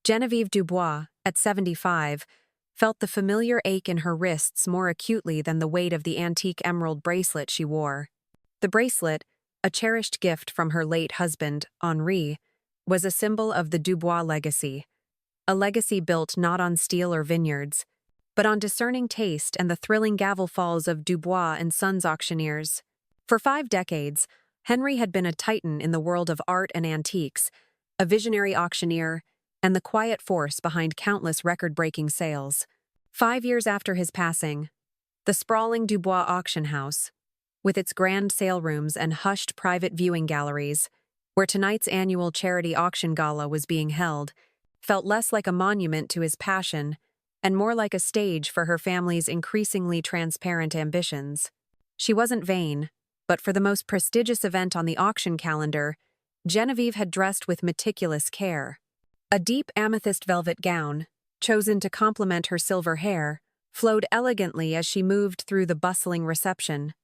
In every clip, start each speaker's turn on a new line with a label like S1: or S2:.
S1: Genevieve Dubois, at 75, felt the familiar ache in her wrists more acutely than the weight of the antique emerald bracelet she wore. The bracelet, a cherished gift from her late husband, Henri, was a symbol of the Dubois legacy, a legacy built not on steel or vineyards, but on discerning taste and the thrilling gavel falls of Dubois and Sons auctioneers. For 5 decades, Henry had been a titan in the world of art and antiques, a visionary auctioneer, and the quiet force behind countless record-breaking sales. 5 years after his passing, the sprawling Dubois auction house, with its grand sale rooms and hushed private viewing galleries, where tonight's annual charity auction gala was being held, felt less like a monument to his passion and more like a stage for her family's increasingly transparent ambitions. She wasn't vain, but for the most prestigious event on the auction calendar, Genevieve had dressed with meticulous care. A deep amethyst velvet gown, chosen to complement her silver hair, flowed elegantly as she moved through the bustling reception.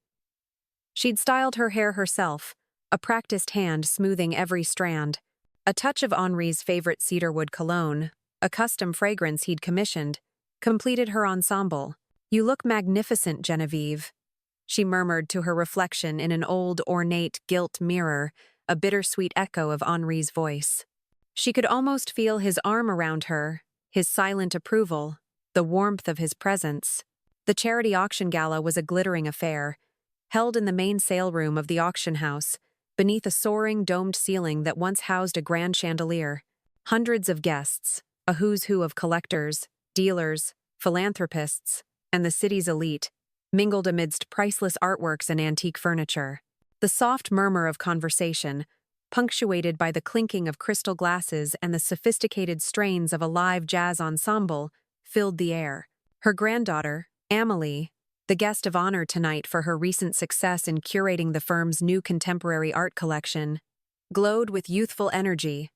S1: She'd styled her hair herself, a practiced hand smoothing every strand. A touch of Henri's favorite cedarwood cologne, a custom fragrance he'd commissioned, completed her ensemble. "You look magnificent, Genevieve," she murmured to her reflection in an old, ornate, gilt mirror, a bittersweet echo of Henri's voice. She could almost feel his arm around her, his silent approval, the warmth of his presence. The charity auction gala was a glittering affair, held in the main sale room of the auction house, beneath a soaring, domed ceiling that once housed a grand chandelier. Hundreds of guests, a who's who of collectors, dealers, philanthropists, and the city's elite, mingled amidst priceless artworks and antique furniture. The soft murmur of conversation, punctuated by the clinking of crystal glasses and the sophisticated strains of a live jazz ensemble, filled the air. Her granddaughter, Amélie, the guest of honor tonight for her recent success in curating the firm's new contemporary art collection, glowed with youthful energy.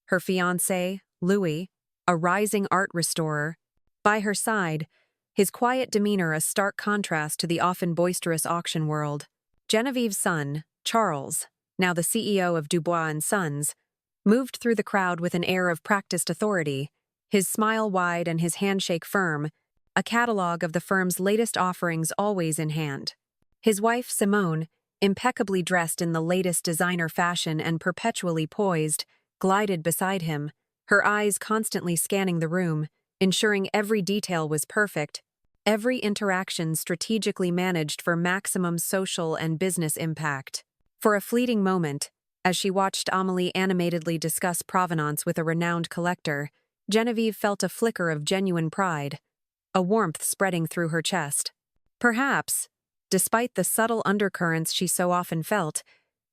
S1: Her fiancé, Louis, a rising art restorer, by her side, his quiet demeanor a stark contrast to the often boisterous auction world. Genevieve's son, Charles, now the CEO of Dubois and Sons, moved through the crowd with an air of practiced authority, his smile wide and his handshake firm, a catalogue of the firm's latest offerings always in hand. His wife, Simone, impeccably dressed in the latest designer fashion and perpetually poised, glided beside him, her eyes constantly scanning the room, ensuring every detail was perfect, every interaction strategically managed for maximum social and business impact. For a fleeting moment, as she watched Amélie animatedly discuss provenance with a renowned collector, Genevieve felt a flicker of genuine pride, a warmth spreading through her chest. Perhaps, despite the subtle undercurrents she so often felt,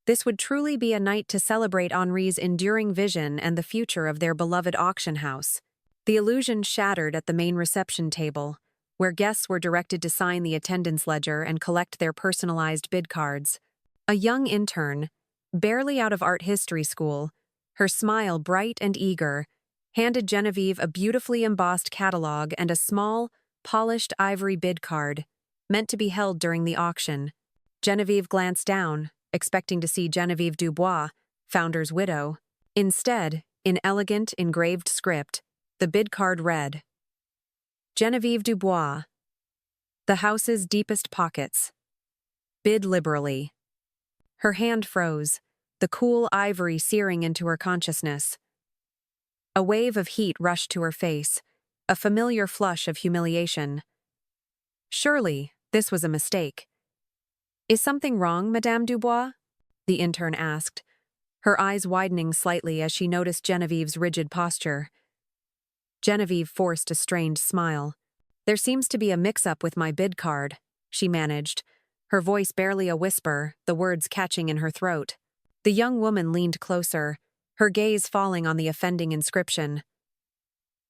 S1: this would truly be a night to celebrate Henri's enduring vision and the future of their beloved auction house. The illusion shattered at the main reception table, where guests were directed to sign the attendance ledger and collect their personalized bid cards. A young intern, barely out of art history school, her smile bright and eager, handed Genevieve a beautifully embossed catalog and a small, polished ivory bid card, meant to be held during the auction. Genevieve glanced down, expecting to see Genevieve Dubois, founder's widow. Instead, in elegant, engraved script, the bid card read, "Genevieve Dubois, the house's deepest pockets. Bid liberally." Her hand froze, the cool ivory searing into her consciousness. A wave of heat rushed to her face, a familiar flush of humiliation. Surely, this was a mistake. "Is something wrong, Madame Dubois?" the intern asked, her eyes widening slightly as she noticed Genevieve's rigid posture. Genevieve forced a strained smile. "There seems to be a mix-up with my bid card," she managed, her voice barely a whisper, the words catching in her throat. The young woman leaned closer, her gaze falling on the offending inscription.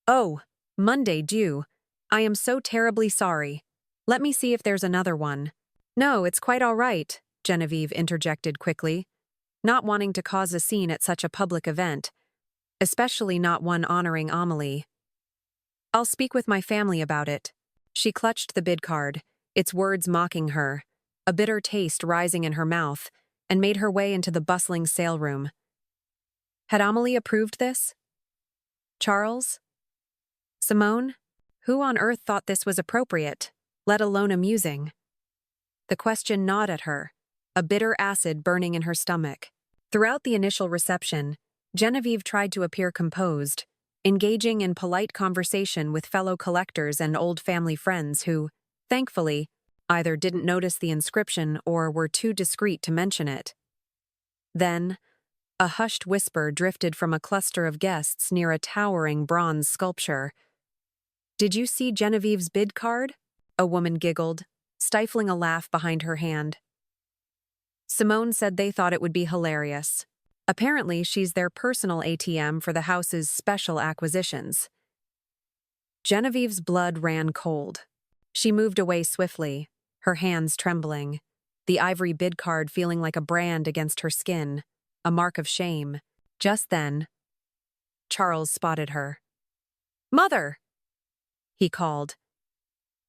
S1: "Oh, Monday due. I am so terribly sorry. Let me see if there's another one." "No, it's quite all right," Genevieve interjected quickly, not wanting to cause a scene at such a public event, especially not one honoring Amélie. "I'll speak with my family about it." She clutched the bid card, its words mocking her, a bitter taste rising in her mouth, and made her way into the bustling sale room. Had Amélie approved this? Charles? Simone? Who on earth thought this was appropriate, let alone amusing? The question gnawed at her, a bitter acid burning in her stomach. Throughout the initial reception, Genevieve tried to appear composed, engaging in polite conversation with fellow collectors and old family friends who, thankfully, either didn't notice the inscription or were too discreet to mention it. Then, a hushed whisper drifted from a cluster of guests near a towering bronze sculpture. "Did you see Genevieve's bid card?" a woman giggled, stifling a laugh behind her hand. Simone said they thought it would be hilarious. Apparently, she's their personal ATM for the house's special acquisitions. Genevieve's blood ran cold. She moved away swiftly, her hands trembling, the ivory bid card feeling like a brand against her skin, a mark of shame. Just then, Charles spotted her. "Mother!" he called,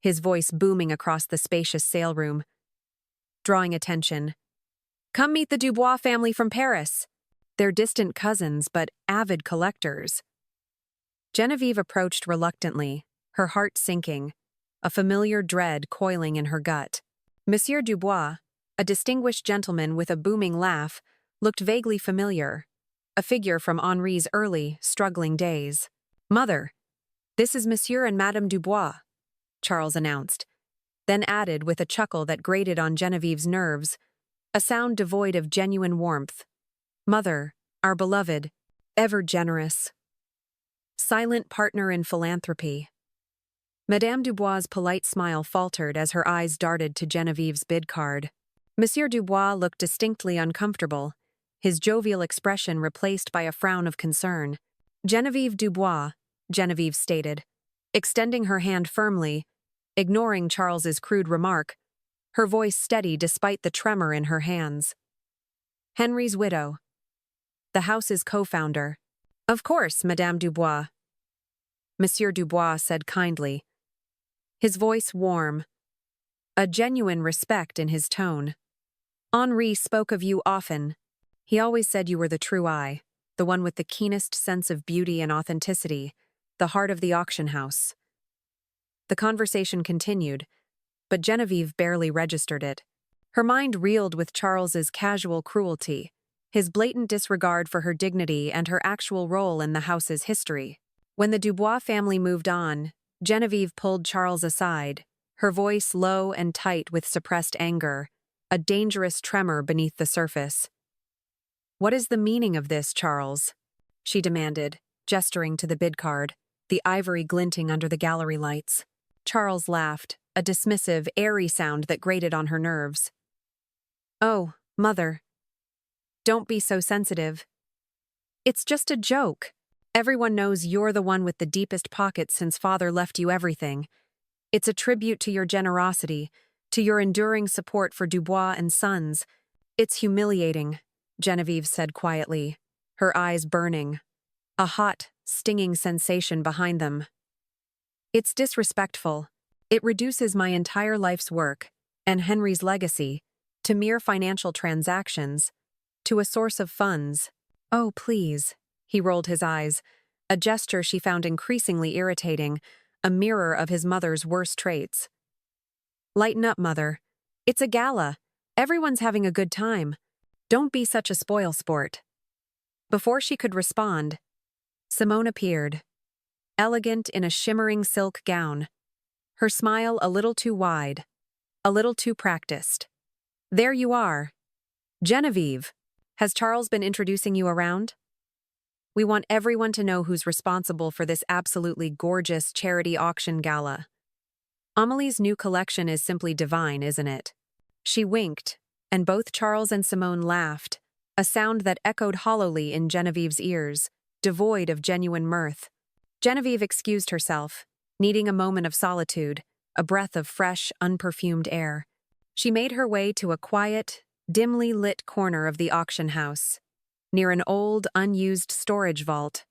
S1: his voice booming across the spacious sale room, drawing attention. "Come meet the Dubois family from Paris. They're distant cousins, but avid collectors." Genevieve approached reluctantly, her heart sinking, a familiar dread coiling in her gut. Monsieur Dubois, a distinguished gentleman with a booming laugh, looked vaguely familiar, a figure from Henri's early, struggling days. "Mother, this is Monsieur and Madame Dubois," Charles announced, then added with a chuckle that grated on Genevieve's nerves, a sound devoid of genuine warmth. "Mother, our beloved, ever generous, silent partner in philanthropy." Madame Dubois' polite smile faltered as her eyes darted to Genevieve's bid card. Monsieur Dubois looked distinctly uncomfortable, his jovial expression replaced by a frown of concern. "Genevieve Dubois," Genevieve stated, extending her hand firmly, ignoring Charles's crude remark, her voice steady despite the tremor in her hands. "Henry's widow. The house's co-founder." "Of course, Madame Dubois," Monsieur Dubois said kindly, his voice warm, a genuine respect in his tone. "Henri spoke of you often. He always said you were the true eye, the one with the keenest sense of beauty and authenticity, the heart of the auction house." The conversation continued, but Genevieve barely registered it. Her mind reeled with Charles's casual cruelty, his blatant disregard for her dignity and her actual role in the house's history. When the Dubois family moved on, Genevieve pulled Charles aside, her voice low and tight with suppressed anger, a dangerous tremor beneath the surface. "What is the meaning of this, Charles?" she demanded, gesturing to the bid card, the ivory glinting under the gallery lights. Charles laughed, a dismissive, airy sound that grated on her nerves. "Oh, Mother, don't be so sensitive. It's just a joke. Everyone knows you're the one with the deepest pockets since Father left you everything. It's a tribute to your generosity, to your enduring support for Dubois and Sons. It's humiliating," Genevieve said quietly, her eyes burning, a hot, stinging sensation behind them. "It's disrespectful. It reduces my entire life's work, and Henry's legacy, to mere financial transactions, to a source of funds." "Oh, please," he rolled his eyes, a gesture she found increasingly irritating, a mirror of his mother's worst traits. "Lighten up, Mother. It's a gala. Everyone's having a good time. Don't be such a spoilsport." Before she could respond, Simone appeared, elegant in a shimmering silk gown, her smile a little too wide, a little too practiced. "There you are. Genevieve, has Charles been introducing you around? We want everyone to know who's responsible for this absolutely gorgeous charity auction gala. Amelie's new collection is simply divine, isn't it?" She winked, and both Charles and Simone laughed, a sound that echoed hollowly in Genevieve's ears, devoid of genuine mirth. Genevieve excused herself, needing a moment of solitude, a breath of fresh, unperfumed air. She made her way to a quiet, dimly lit corner of the auction house, near an old, unused storage vault.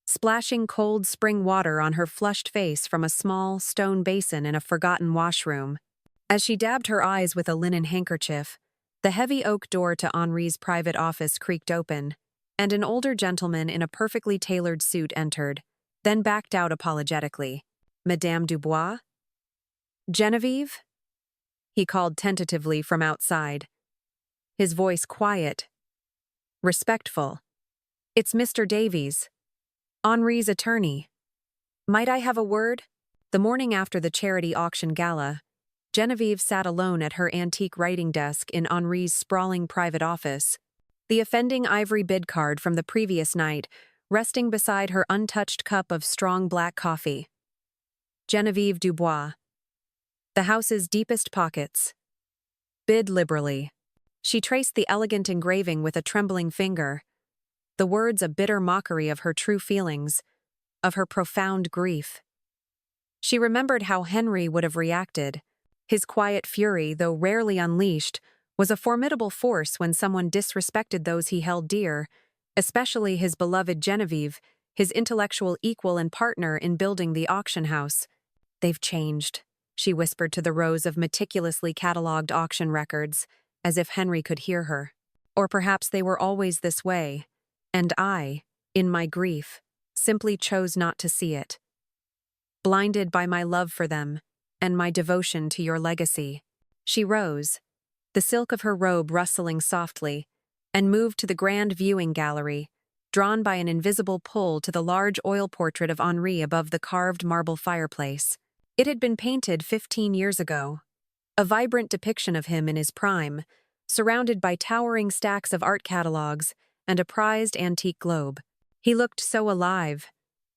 S1: Splashing cold spring water on her flushed face from a small, stone basin in a forgotten washroom. As she dabbed her eyes with a linen handkerchief, the heavy oak door to Henri's private office creaked open, and an older gentleman in a perfectly tailored suit entered, then backed out apologetically. "Madame Dubois?" "Genevieve?" he called tentatively from outside, his voice quiet, respectful. "It's Mr. Davies, Henri's attorney. Might I have a word?" The morning after the charity auction gala, Genevieve sat alone at her antique writing desk in Henri's sprawling private office, the offending ivory bid card from the previous night resting beside her untouched cup of strong black coffee. Genevieve Dubois. The house's deepest pockets. Bid liberally. She traced the elegant engraving with a trembling finger, the words a bitter mockery of her true feelings, of her profound grief. She remembered how Henry would have reacted. His quiet fury, though rarely unleashed, was a formidable force when someone disrespected those he held dear, especially his beloved Genevieve, his intellectual equal and partner in building the auction house. "They've changed," she whispered to the rows of meticulously catalogued auction records, as if Henry could hear her. "Or perhaps they were always this way, and I, in my grief, simply chose not to see it. Blinded by my love for them, and my devotion to your legacy." She rose, the silk of her robe rustling softly, and moved to the grand viewing gallery, drawn by an invisible pull to the large oil portrait of Henri above the carved marble fireplace. It had been painted 15 years ago, a vibrant depiction of him in his prime, surrounded by towering stacks of art catalogs and a prized antique globe. He looked so alive,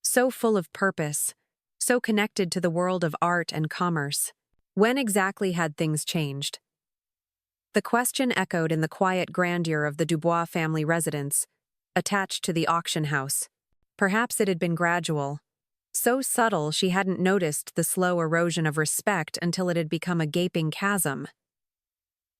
S1: so full of purpose, so connected to the world of art and commerce. When exactly had things changed? The question echoed in the quiet grandeur of the Dubois family residence, attached to the auction house. Perhaps it had been gradual, so subtle she hadn't noticed the slow erosion of respect until it had become a gaping chasm.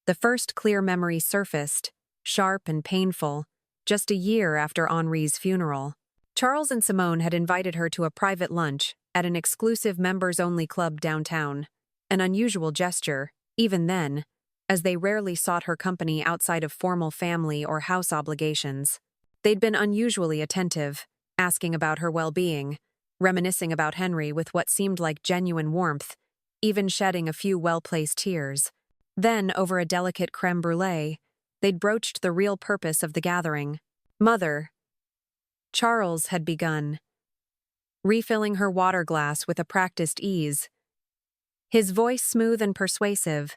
S1: The first clear memory surfaced, sharp and painful, just a year after Henri's funeral. Charles and Simone had invited her to a private lunch at an exclusive members-only club downtown, an unusual gesture, even then, as they rarely sought her company outside of formal family or house obligations. They'd been unusually attentive, asking about her well-being, reminiscing about Henry with what seemed like genuine warmth, even shedding a few well-placed tears. Then, over a delicate crème brûlée, they'd broached the real purpose of the gathering. "Mother," Charles had begun, refilling her water glass with a practiced ease, his voice smooth and persuasive.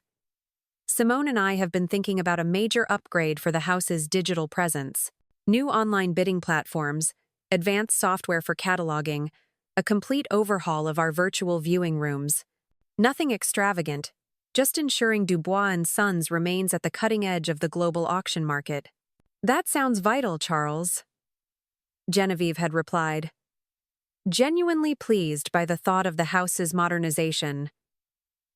S1: "Simone and I have been thinking about a major upgrade for the house's digital presence. New online bidding platforms, advanced software for cataloging, a complete overhaul of our virtual viewing rooms. Nothing extravagant, just ensuring Dubois and Sons remains at the cutting edge of the global auction market." "That sounds vital, Charles," Genevieve had replied, genuinely pleased by the thought of the house's modernization,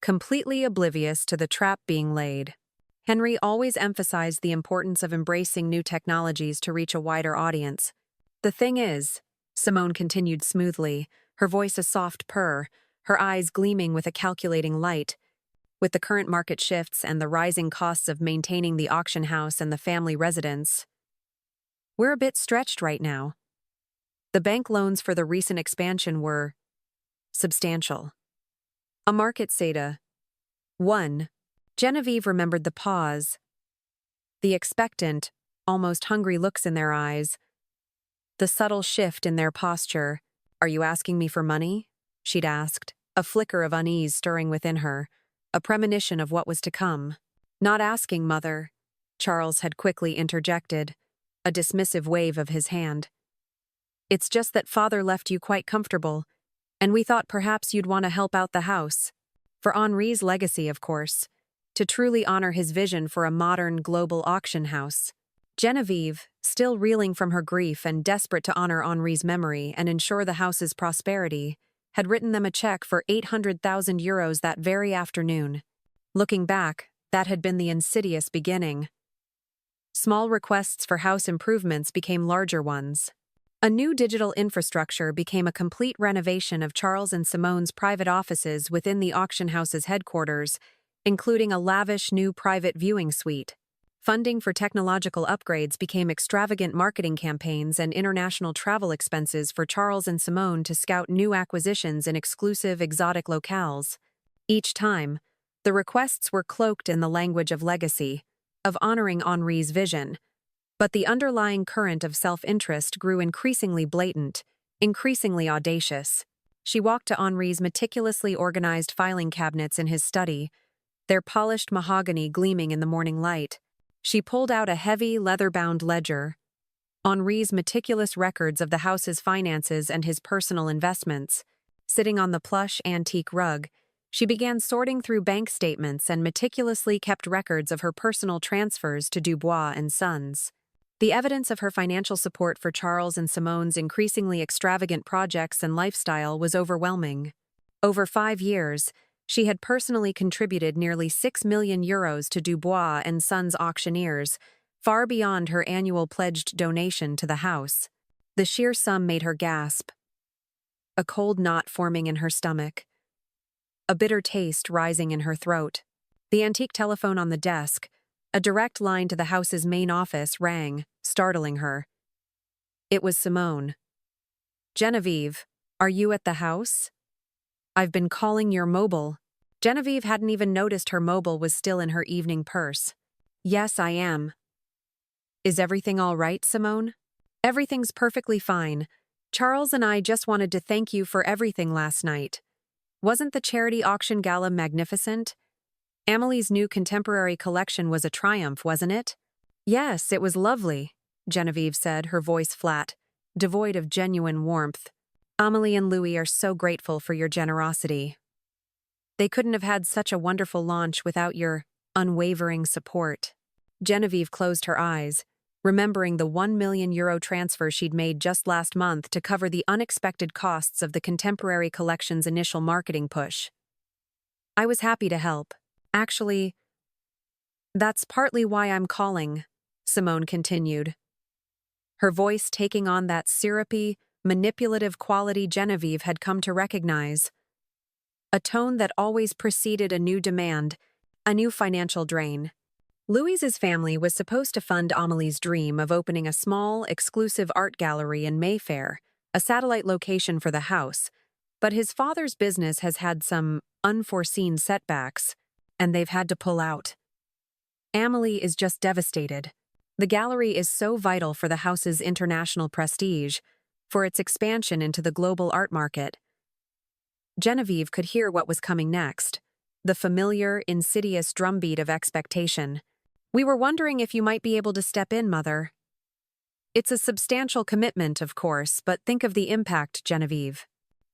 S1: completely oblivious to the trap being laid. Henry always emphasized the importance of embracing new technologies to reach a wider audience. "The thing is," Simone continued smoothly, her voice a soft purr, her eyes gleaming with a calculating light, "with the current market shifts and the rising costs of maintaining the auction house and the family residence, we're a bit stretched right now. The bank loans for the recent expansion were substantial. A market SATA. 1. Genevieve remembered the pause, the expectant, almost hungry looks in their eyes, the subtle shift in their posture. "Are you asking me for money?" she'd asked, a flicker of unease stirring within her, a premonition of what was to come. "Not asking, Mother," Charles had quickly interjected, a dismissive wave of his hand. "It's just that Father left you quite comfortable, and we thought perhaps you'd want to help out the house. For Henri's legacy, of course, to truly honor his vision for a modern, global auction house." Genevieve, still reeling from her grief and desperate to honor Henri's memory and ensure the house's prosperity, had written them a check for 800,000 euros that very afternoon. Looking back, that had been the insidious beginning. Small requests for house improvements became larger ones. A new digital infrastructure became a complete renovation of Charles and Simone's private offices within the auction house's headquarters, including a lavish new private viewing suite. Funding for technological upgrades became extravagant marketing campaigns and international travel expenses for Charles and Simone to scout new acquisitions in exclusive, exotic locales. Each time, the requests were cloaked in the language of legacy, of honoring Henri's vision. But the underlying current of self-interest grew increasingly blatant, increasingly audacious. She walked to Henri's meticulously organized filing cabinets in his study, their polished mahogany gleaming in the morning light. She pulled out a heavy, leather-bound ledger, Henri's meticulous records of the house's finances and his personal investments. Sitting on the plush, antique rug, she began sorting through bank statements and meticulously kept records of her personal transfers to Dubois and Sons. The evidence of her financial support for Charles and Simone's increasingly extravagant projects and lifestyle was overwhelming. Over 5 years, she had personally contributed nearly €6 million to Dubois and Sons auctioneers, far beyond her annual pledged donation to the house. The sheer sum made her gasp, a cold knot forming in her stomach, a bitter taste rising in her throat. The antique telephone on the desk, a direct line to the house's main office, rang, startling her. It was Simone. "Genevieve, are you at the house? I've been calling your mobile." Genevieve hadn't even noticed her mobile was still in her evening purse. "Yes, I am." "Is everything all right, Simone?" "Everything's perfectly fine. Charles and I just wanted to thank you for everything last night. Wasn't the charity auction gala magnificent? Amelie's new contemporary collection was a triumph, wasn't it?" "Yes, it was lovely," Genevieve said, her voice flat, devoid of genuine warmth. "Amelie and Louis are so grateful for your generosity. They couldn't have had such a wonderful launch without your unwavering support." Genevieve closed her eyes, remembering the €1 million transfer she'd made just last month to cover the unexpected costs of the contemporary collection's initial marketing push. "I was happy to help. Actually, that's partly why I'm calling," Simone continued, her voice taking on that syrupy, manipulative quality Genevieve had come to recognize. A tone that always preceded a new demand, a new financial drain. Louise's family was supposed to fund Amelie's dream of opening a small, exclusive art gallery in Mayfair, a satellite location for the house, but his father's business has had some unforeseen setbacks, and they've had to pull out. Amelie is just devastated. The gallery is so vital for the house's international prestige, for its expansion into the global art market. Genevieve could hear what was coming next, the familiar, insidious drumbeat of expectation. "We were wondering if you might be able to step in, Mother." "It's a substantial commitment, of course, but think of the impact, Genevieve.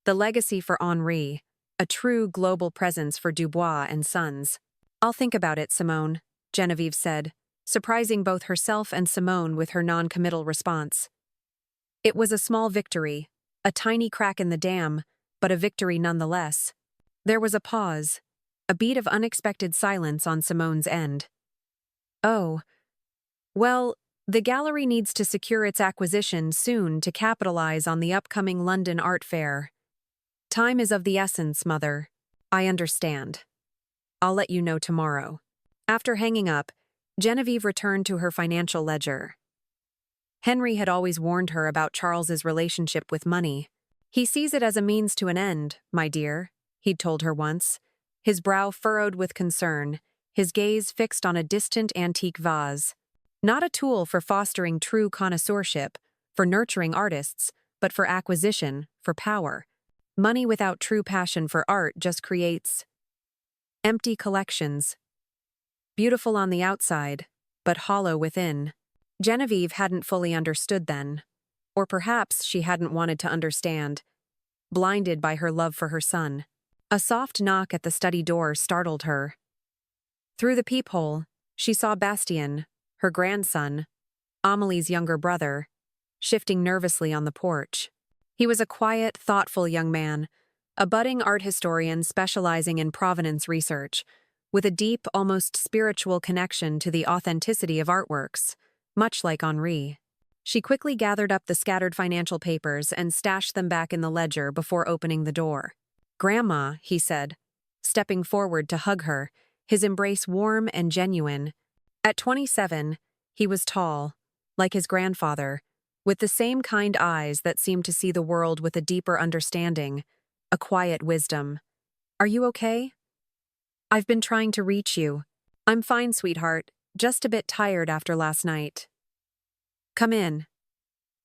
S1: The legacy for Henri, a true global presence for Dubois and Sons." "I'll think about it, Simone," Genevieve said, surprising both herself and Simone with her non-committal response. It was a small victory, a tiny crack in the dam, but a victory nonetheless. There was a pause, a beat of unexpected silence on Simone's end. "Oh. Well, the gallery needs to secure its acquisition soon to capitalize on the upcoming London Art Fair. Time is of the essence, Mother. I understand. I'll let you know tomorrow." After hanging up, Genevieve returned to her financial ledger. Henry had always warned her about Charles's relationship with money. "He sees it as a means to an end, my dear," he'd told her once, his brow furrowed with concern, his gaze fixed on a distant antique vase. Not a tool for fostering true connoisseurship, for nurturing artists, but for acquisition, for power. Money without true passion for art just creates empty collections. Beautiful on the outside, but hollow within. Genevieve hadn't fully understood then. Or perhaps she hadn't wanted to understand, blinded by her love for her son. A soft knock at the study door startled her. Through the peephole, she saw Bastien, her grandson, Amelie's younger brother, shifting nervously on the porch. He was a quiet, thoughtful young man, a budding art historian specializing in provenance research, with a deep, almost spiritual connection to the authenticity of artworks, much like Henri. She quickly gathered up the scattered financial papers and stashed them back in the ledger before opening the door. "Grandma," he said, stepping forward to hug her, his embrace warm and genuine. At 27, he was tall, like his grandfather, with the same kind eyes that seemed to see the world with a deeper understanding, a quiet wisdom. "Are you okay? I've been trying to reach you." "I'm fine, sweetheart, just a bit tired after last night." "Come in."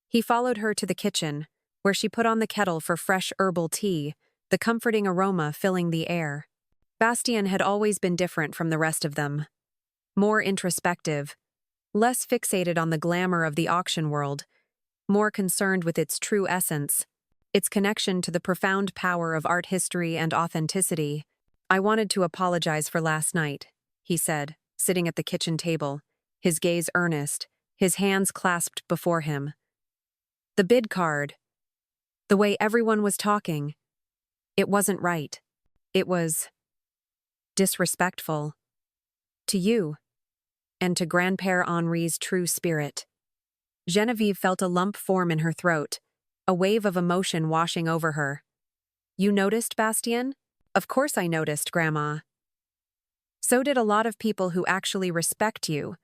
S1: He followed her to the kitchen, where she put on the kettle for fresh herbal tea, the comforting aroma filling the air. Bastien had always been different from the rest of them. More introspective, less fixated on the glamour of the auction world, more concerned with its true essence, its connection to the profound power of art history and authenticity. "I wanted to apologize for last night," he said, sitting at the kitchen table, his gaze earnest, his hands clasped before him. "The bid card. The way everyone was talking. It wasn't right. It was disrespectful. To you, and to Grandpère Henri's true spirit." Genevieve felt a lump form in her throat, a wave of emotion washing over her. "You noticed, Bastien?" "Of course I noticed, Grandma." "So did a lot of people who actually respect you,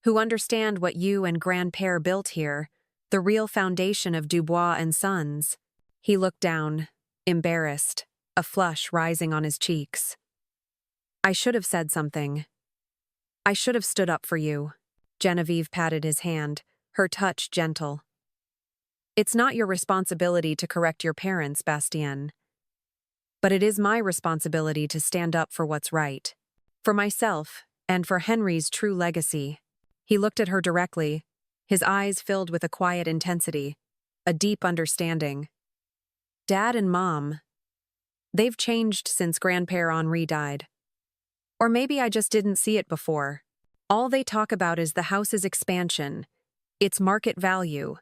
S1: who understand what you and Grandpère built here, the real foundation of Dubois and Sons." He looked down, embarrassed, a flush rising on his cheeks. "I should have said something. I should have stood up for you." Genevieve patted his hand, her touch gentle. "It's not your responsibility to correct your parents, Bastien. But it is my responsibility to stand up for what's right. For myself, and for Henry's true legacy." He looked at her directly, his eyes filled with a quiet intensity, a deep understanding. "Dad and Mom, they've changed since Grandpère Henri died. Or maybe I just didn't see it before. All they talk about is the house's expansion, its market value.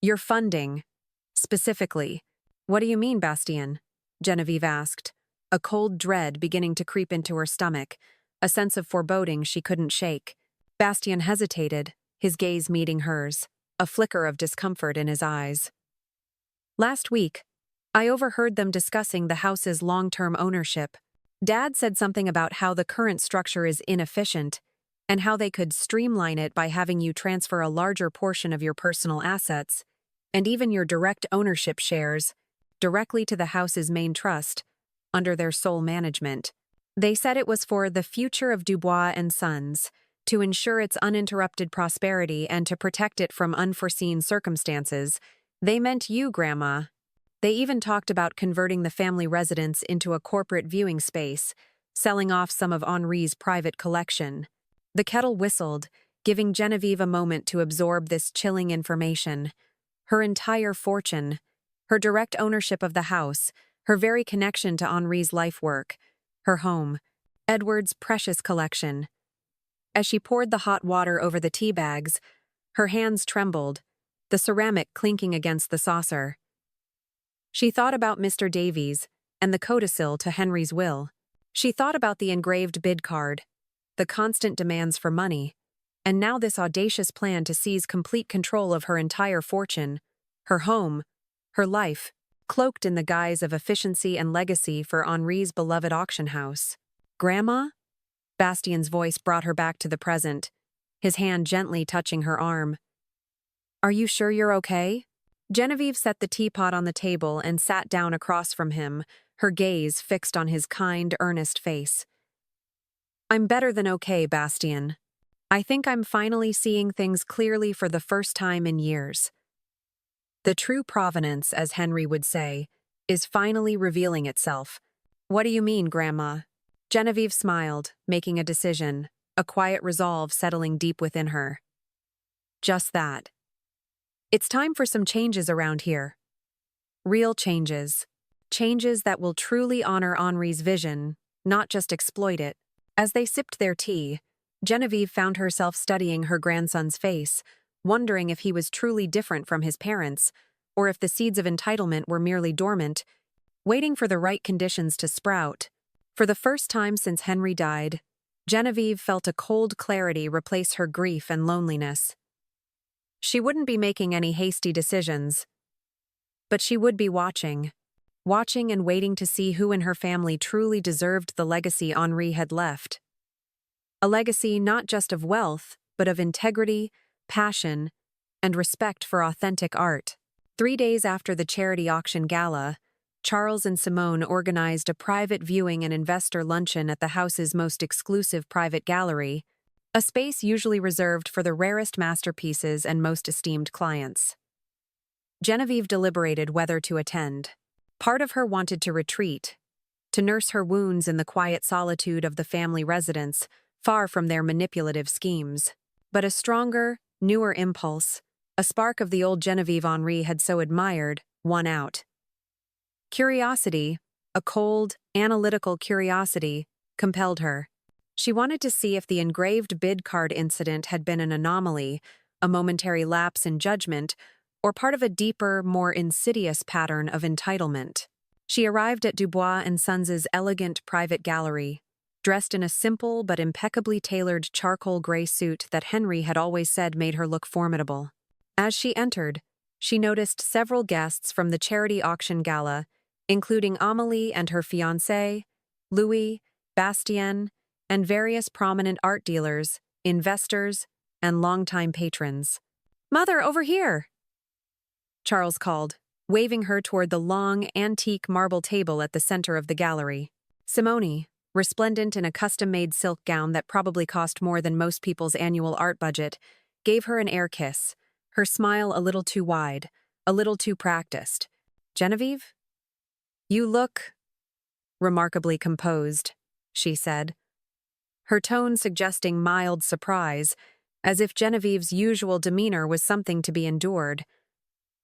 S1: Your funding, specifically." "What do you mean, Bastien?" Genevieve asked, a cold dread beginning to creep into her stomach, a sense of foreboding she couldn't shake. Bastien hesitated, his gaze meeting hers, a flicker of discomfort in his eyes. "Last week, I overheard them discussing the house's long-term ownership. Dad said something about how the current structure is inefficient, and how they could streamline it by having you transfer a larger portion of your personal assets, and even your direct ownership shares, directly to the house's main trust, under their sole management. They said it was for the future of Dubois and Sons, to ensure its uninterrupted prosperity and to protect it from unforeseen circumstances. They meant you, Grandma. They even talked about converting the family residence into a corporate viewing space, selling off some of Henri's private collection." The kettle whistled, giving Genevieve a moment to absorb this chilling information. Her entire fortune, her direct ownership of the house, her very connection to Henri's life work, her home, Edward's precious collection. As she poured the hot water over the tea bags, her hands trembled, the ceramic clinking against the saucer. She thought about Mr. Davies and the codicil to Henry's will. She thought about the engraved bid card, the constant demands for money, and now this audacious plan to seize complete control of her entire fortune, her home, her life, cloaked in the guise of efficiency and legacy for Henri's beloved auction house. "Grandma?" Bastien's voice brought her back to the present, his hand gently touching her arm. "Are you sure you're okay?" Genevieve set the teapot on the table and sat down across from him, her gaze fixed on his kind, earnest face. "I'm better than okay, Bastien. I think I'm finally seeing things clearly for the first time in years. The true provenance, as Henry would say, is finally revealing itself." "What do you mean, Grandma?" Genevieve smiled, making a decision, a quiet resolve settling deep within her. "Just that. It's time for some changes around here. Real changes. Changes that will truly honor Henri's vision, not just exploit it." As they sipped their tea, Genevieve found herself studying her grandson's face, wondering if he was truly different from his parents, or if the seeds of entitlement were merely dormant, waiting for the right conditions to sprout. For the first time since Henry died, Genevieve felt a cold clarity replace her grief and loneliness. She wouldn't be making any hasty decisions, but she would be watching and waiting to see who in her family truly deserved the legacy Henri had left. A legacy not just of wealth, but of integrity, passion, and respect for authentic art. 3 days after the charity auction gala, Charles and Simone organized a private viewing and investor luncheon at the house's most exclusive private gallery, a space usually reserved for the rarest masterpieces and most esteemed clients. Genevieve deliberated whether to attend. Part of her wanted to retreat, to nurse her wounds in the quiet solitude of the family residence, far from their manipulative schemes. But a stronger, newer impulse, a spark of the old Genevieve Henri had so admired, won out. Curiosity, a cold, analytical curiosity, compelled her. She wanted to see if the engraved bid card incident had been an anomaly, a momentary lapse in judgment, or part of a deeper, more insidious pattern of entitlement. She arrived at Dubois & Sons' elegant private gallery, dressed in a simple but impeccably tailored charcoal gray suit that Henry had always said made her look formidable. As she entered, she noticed several guests from the charity auction gala, including Amélie and her fiancé, Louis, Bastien, and various prominent art dealers, investors, and longtime patrons. "Mother, over here!" Charles called, waving her toward the long, antique marble table at the center of the gallery. Simone, resplendent in a custom-made silk gown that probably cost more than most people's annual art budget, gave her an air kiss, her smile a little too wide, a little too practiced. "Genevieve? You look remarkably composed," she said, her tone suggesting mild surprise, as if Genevieve's usual demeanor was something to be endured.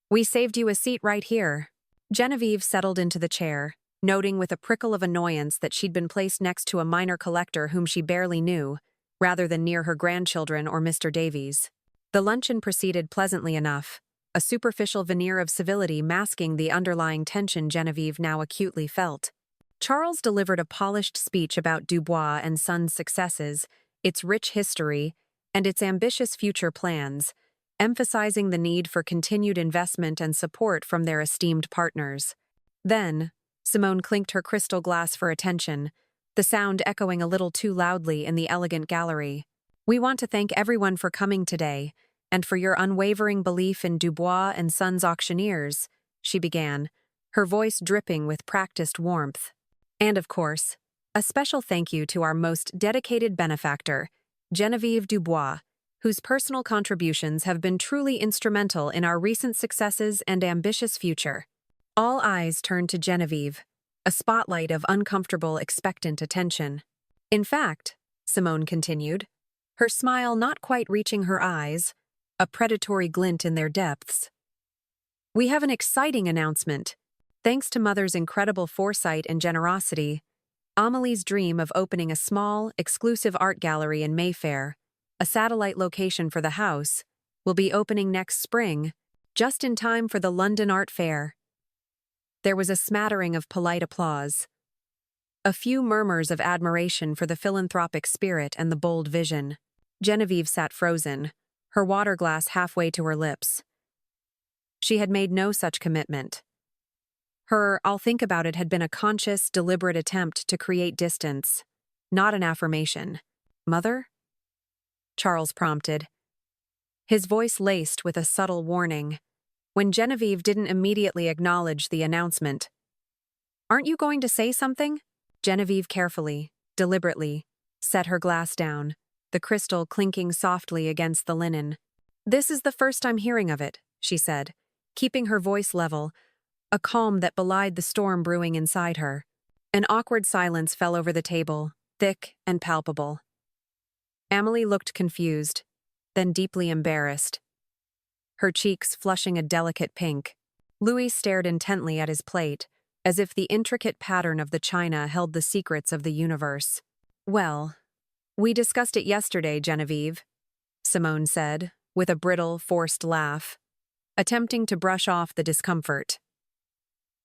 S1: "We saved you a seat right here." Genevieve settled into the chair, noting with a prickle of annoyance that she'd been placed next to a minor collector whom she barely knew, rather than near her grandchildren or Mr. Davies. The luncheon proceeded pleasantly enough, a superficial veneer of civility masking the underlying tension Genevieve now acutely felt. Charles delivered a polished speech about Dubois & Sons' successes, its rich history, and its ambitious future plans, emphasizing the need for continued investment and support from their esteemed partners. Then, Simone clinked her crystal glass for attention, the sound echoing a little too loudly in the elegant gallery. "We want to thank everyone for coming today, and for your unwavering belief in Dubois & Sons auctioneers," she began, her voice dripping with practiced warmth. "And of course, a special thank you to our most dedicated benefactor, Genevieve Dubois, whose personal contributions have been truly instrumental in our recent successes and ambitious future." All eyes turned to Genevieve, a spotlight of uncomfortable, expectant attention. "In fact," Simone continued, her smile not quite reaching her eyes, a predatory glint in their depths, "we have an exciting announcement. Thanks to Mother's incredible foresight and generosity, Amélie's dream of opening a small, exclusive art gallery in Mayfair, a satellite location for the house, will be opening next spring, just in time for the London Art Fair." There was a smattering of polite applause, a few murmurs of admiration for the philanthropic spirit and the bold vision. Genevieve sat frozen, her water glass halfway to her lips. She had made no such commitment. Her "I'll think about it" had been a conscious, deliberate attempt to create distance, not an affirmation. "Mother?" Charles prompted, his voice laced with a subtle warning, when Genevieve didn't immediately acknowledge the announcement. "Aren't you going to say something?" Genevieve carefully, deliberately, set her glass down, the crystal clinking softly against the linen. "This is the first I'm hearing of it," she said, keeping her voice level, a calm that belied the storm brewing inside her. An awkward silence fell over the table, thick and palpable. Amélie looked confused, then deeply embarrassed, her cheeks flushing a delicate pink. Louis stared intently at his plate, as if the intricate pattern of the china held the secrets of the universe. "Well, we discussed it yesterday, Genevieve," Simone said, with a brittle, forced laugh, attempting to brush off the discomfort.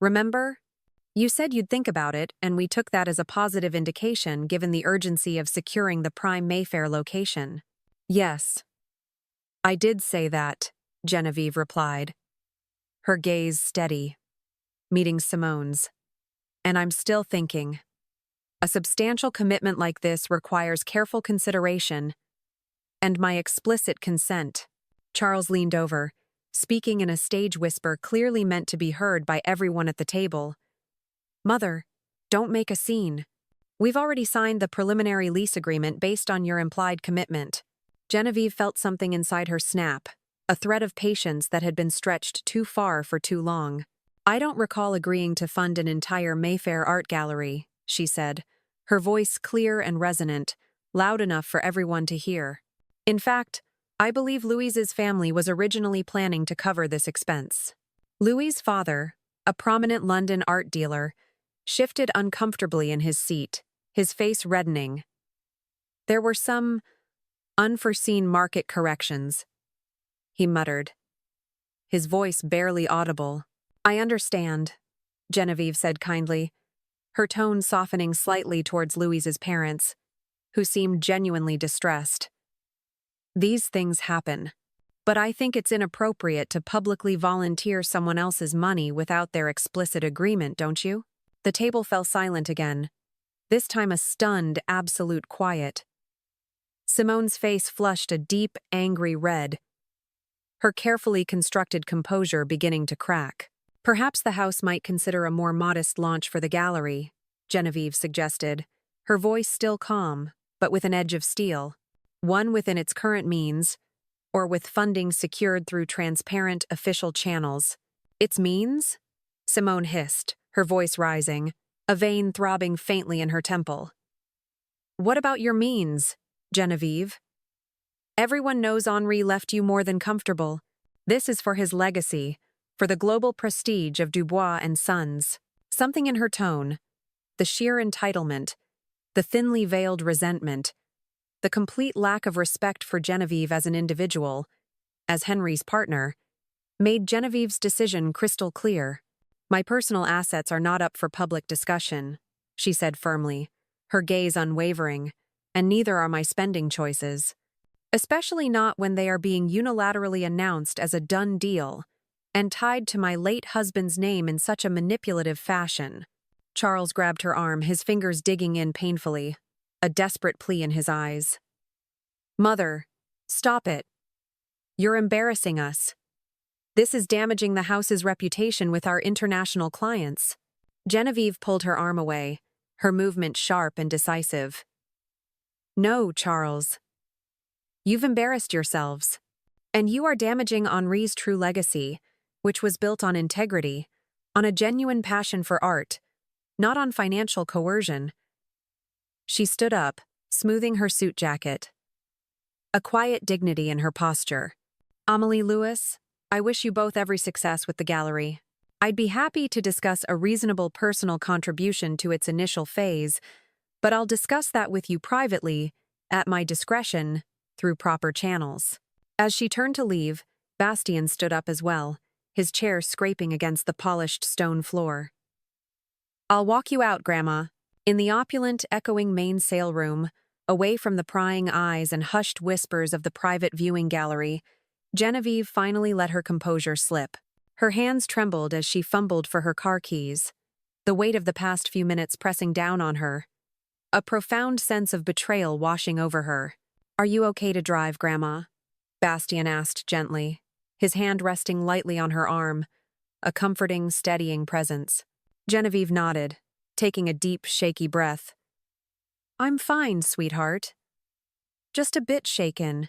S1: "Remember? You said you'd think about it, and we took that as a positive indication given the urgency of securing the prime Mayfair location." "Yes, I did say that," Genevieve replied, her gaze steady, meeting Simone's. "And I'm still thinking." A substantial commitment like this requires careful consideration and my explicit consent. Charles leaned over, speaking in a stage whisper clearly meant to be heard by everyone at the table. Mother, don't make a scene. We've already signed the preliminary lease agreement based on your implied commitment. Genevieve felt something inside her snap, a thread of patience that had been stretched too far for too long. I don't recall agreeing to fund an entire Mayfair art gallery, she said, her voice clear and resonant, loud enough for everyone to hear. In fact, I believe Louise's family was originally planning to cover this expense. Louise's father, a prominent London art dealer, shifted uncomfortably in his seat, his face reddening. There were some unforeseen market corrections, he muttered, his voice barely audible. I understand, Genevieve said kindly, her tone softening slightly towards Louise's parents, who seemed genuinely distressed. These things happen, but I think it's inappropriate to publicly volunteer someone else's money without their explicit agreement, don't you? The table fell silent again, this time a stunned, absolute quiet. Simone's face flushed a deep, angry red, her carefully constructed composure beginning to crack. Perhaps the house might consider a more modest launch for the gallery, Genevieve suggested, her voice still calm, but with an edge of steel. One within its current means, or with funding secured through transparent official channels. Its means? Simone hissed, her voice rising, a vein throbbing faintly in her temple. What about your means, Genevieve? Everyone knows Henri left you more than comfortable. This is for his legacy, for the global prestige of Dubois and Sons. Something in her tone, the sheer entitlement, the thinly veiled resentment, the complete lack of respect for Genevieve as an individual, as Henry's partner, made Genevieve's decision crystal clear. My personal assets are not up for public discussion, she said firmly, her gaze unwavering, and neither are my spending choices. Especially not when they are being unilaterally announced as a done deal and tied to my late husband's name in such a manipulative fashion. Charles grabbed her arm, his fingers digging in painfully, a desperate plea in his eyes. Mother, stop it. You're embarrassing us. This is damaging the house's reputation with our international clients. Genevieve pulled her arm away, her movement sharp and decisive. No, Charles. You've embarrassed yourselves. And you are damaging Henri's true legacy, which was built on integrity, on a genuine passion for art, not on financial coercion. She stood up, smoothing her suit jacket, a quiet dignity in her posture. Amelie Lewis, I wish you both every success with the gallery. I'd be happy to discuss a reasonable personal contribution to its initial phase, but I'll discuss that with you privately, at my discretion, through proper channels. As she turned to leave, Bastien stood up as well, his chair scraping against the polished stone floor. I'll walk you out, Grandma. In the opulent, echoing main sale room, away from the prying eyes and hushed whispers of the private viewing gallery, Genevieve finally let her composure slip. Her hands trembled as she fumbled for her car keys, the weight of the past few minutes pressing down on her, a profound sense of betrayal washing over her. Are you okay to drive, Grandma? Bastien asked gently, his hand resting lightly on her arm, a comforting, steadying presence. Genevieve nodded, taking a deep, shaky breath. I'm fine, sweetheart. Just a bit shaken.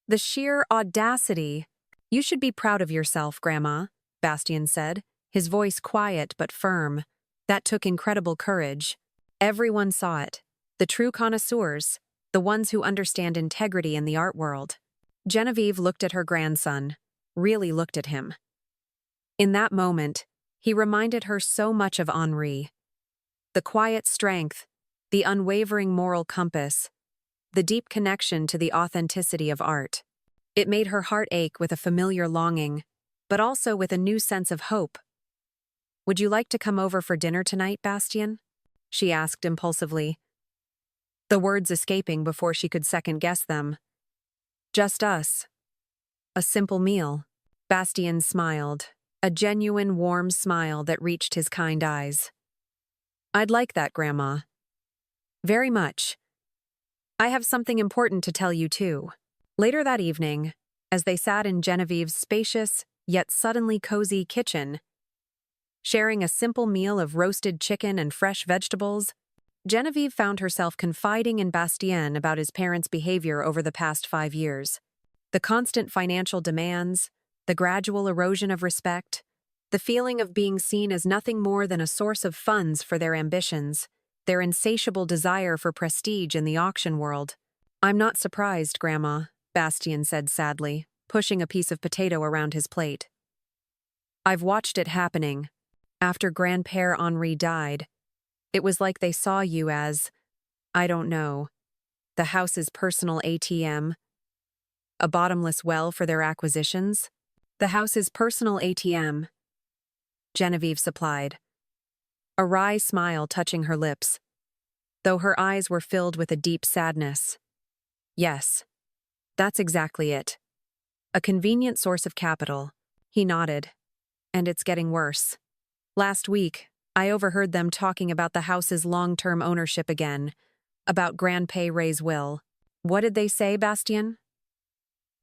S1: The sheer audacity. You should be proud of yourself, Grandma, Bastien said, his voice quiet but firm. That took incredible courage. Everyone saw it. The true connoisseurs, the ones who understand integrity in the art world. Genevieve looked at her grandson, really looked at him. In that moment, he reminded her so much of Henri. The quiet strength, the unwavering moral compass, the deep connection to the authenticity of art. It made her heart ache with a familiar longing, but also with a new sense of hope. Would you like to come over for dinner tonight, Bastien? She asked impulsively, the words escaping before she could second-guess them. Just us. A simple meal. Bastien smiled, a genuine warm smile that reached his kind eyes. I'd like that, Grandma. Very much. I have something important to tell you too. Later that evening, as they sat in Genevieve's spacious, yet suddenly cozy kitchen, sharing a simple meal of roasted chicken and fresh vegetables, Genevieve found herself confiding in Bastien about his parents' behavior over the past 5 years. The constant financial demands, the gradual erosion of respect, the feeling of being seen as nothing more than a source of funds for their ambitions, their insatiable desire for prestige in the auction world. "I'm not surprised, Grandma," Bastien said sadly, pushing a piece of potato around his plate. "I've watched it happening. After Grandpère Henri died, it was like they saw you as, I don't know, the house's personal ATM, a bottomless well for their acquisitions." "The house's personal ATM," Genevieve supplied, a wry smile touching her lips, though her eyes were filled with a deep sadness. "Yes, that's exactly it. A convenient source of capital." He nodded. "And it's getting worse. Last week, I overheard them talking about the house's long-term ownership again, about Grandpère's will." "What did they say, Bastien?"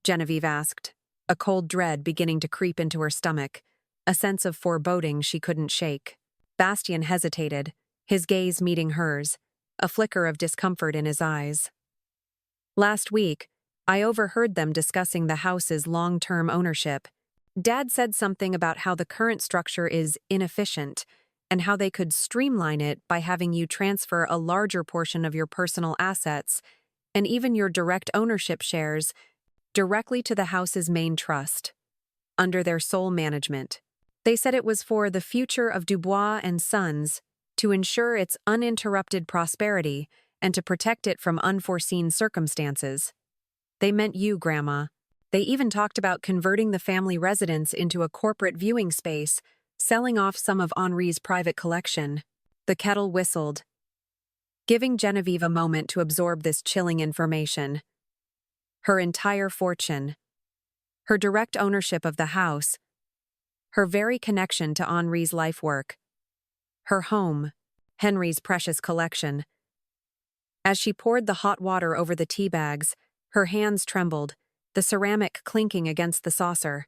S1: Genevieve asked, a cold dread beginning to creep into her stomach, a sense of foreboding she couldn't shake. Bastien hesitated, his gaze meeting hers, a flicker of discomfort in his eyes. "Last week, I overheard them discussing the house's long-term ownership. Dad said something about how the current structure is inefficient and how they could streamline it by having you transfer a larger portion of your personal assets and even your direct ownership shares directly to the house's main trust, under their sole management. They said it was for the future of Dubois and Sons, to ensure its uninterrupted prosperity and to protect it from unforeseen circumstances. They meant you, Grandma. They even talked about converting the family residence into a corporate viewing space, selling off some of Henri's private collection." The kettle whistled, giving Genevieve a moment to absorb this chilling information. Her entire fortune, her direct ownership of the house, her very connection to Henri's life work, her home, Henry's precious collection. As she poured the hot water over the tea bags, her hands trembled, the ceramic clinking against the saucer.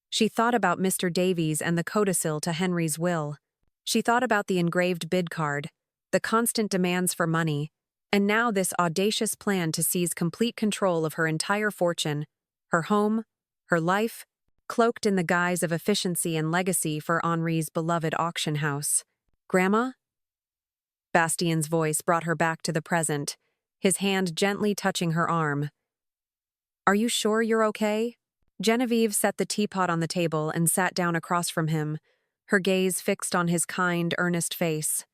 S1: She thought about Mr. Davies and the codicil to Henry's will. She thought about the engraved bid card, the constant demands for money, and now this audacious plan to seize complete control of her entire fortune, her home, her life, cloaked in the guise of efficiency and legacy for Henri's beloved auction house. "Grandma?" Bastien's voice brought her back to the present, his hand gently touching her arm. "Are you sure you're okay?" Genevieve set the teapot on the table and sat down across from him, her gaze fixed on his kind, earnest face.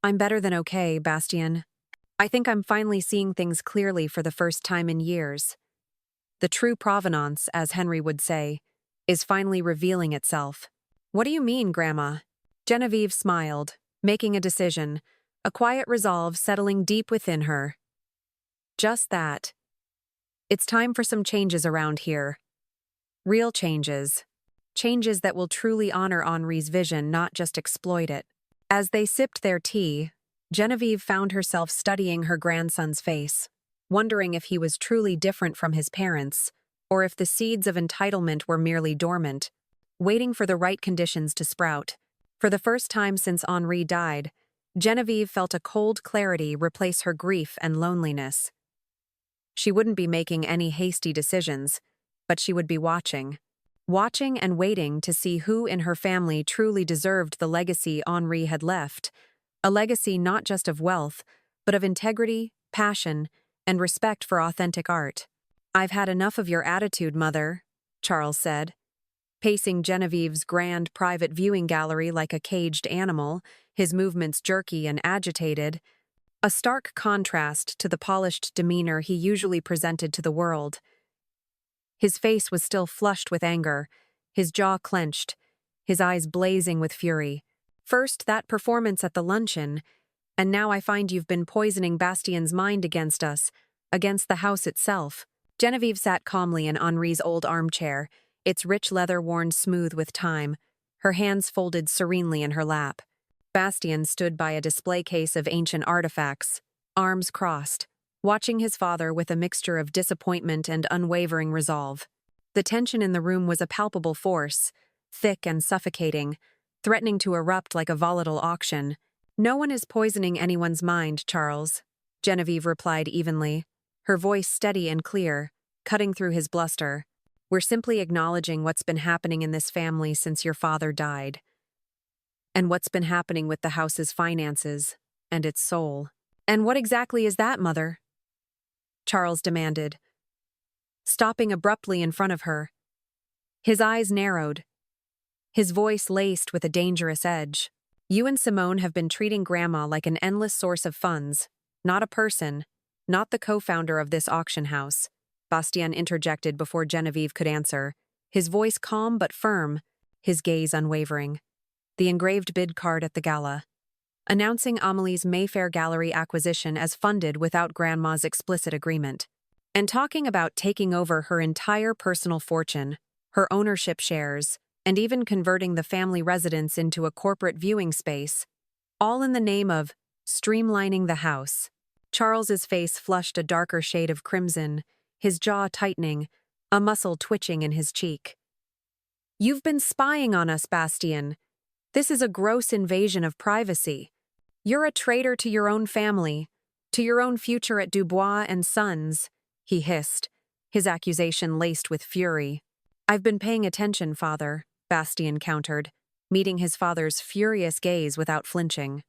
S1: "I'm better than okay, Bastien. I think I'm finally seeing things clearly for the first time in years. The true provenance, as Henry would say, is finally revealing itself." "What do you mean, Grandma?" Genevieve smiled, making a decision, a quiet resolve settling deep within her. "Just that. It's time for some changes around here. Real changes. Changes that will truly honor Henri's vision, not just exploit it." As they sipped their tea, Genevieve found herself studying her grandson's face, wondering if he was truly different from his parents, or if the seeds of entitlement were merely dormant, waiting for the right conditions to sprout. For the first time since Henri died, Genevieve felt a cold clarity replace her grief and loneliness. She wouldn't be making any hasty decisions, but she would be watching and waiting to see who in her family truly deserved the legacy Henri had left, a legacy not just of wealth, but of integrity, passion, and respect for authentic art. "I've had enough of your attitude, Mother," Charles said, pacing Genevieve's grand private viewing gallery like a caged animal, his movements jerky and agitated, a stark contrast to the polished demeanor he usually presented to the world. His face was still flushed with anger, his jaw clenched, his eyes blazing with fury. "First that performance at the luncheon, and now I find you've been poisoning Bastien's mind against us, against the house itself." Genevieve sat calmly in Henri's old armchair, its rich leather worn smooth with time, her hands folded serenely in her lap. Bastien stood by a display case of ancient artifacts, arms crossed, watching his father with a mixture of disappointment and unwavering resolve. The tension in the room was a palpable force, thick and suffocating, threatening to erupt like a volatile auction. "No one is poisoning anyone's mind, Charles," Genevieve replied evenly, her voice steady and clear, cutting through his bluster. "We're simply acknowledging what's been happening in this family since your father died, and what's been happening with the house's finances and its soul." "And what exactly is that, Mother?" Charles demanded, stopping abruptly in front of her. His eyes narrowed, his voice laced with a dangerous edge. "You and Simone have been treating Grandma like an endless source of funds, not a person, not the co-founder of this auction house," Bastien interjected before Genevieve could answer, his voice calm but firm, his gaze unwavering. The engraved bid card at the gala, announcing Amelie's Mayfair Gallery acquisition as funded without Grandma's explicit agreement, and talking about taking over her entire personal fortune, her ownership shares, and even converting the family residence into a corporate viewing space, all in the name of streamlining the house. Charles's face flushed a darker shade of crimson, his jaw tightening, a muscle twitching in his cheek. "You've been spying on us, Bastien. This is a gross invasion of privacy. You're a traitor to your own family, to your own future at Dubois and Sons," he hissed, his accusation laced with fury. "I've been paying attention, Father," Bastien countered, meeting his father's furious gaze without flinching.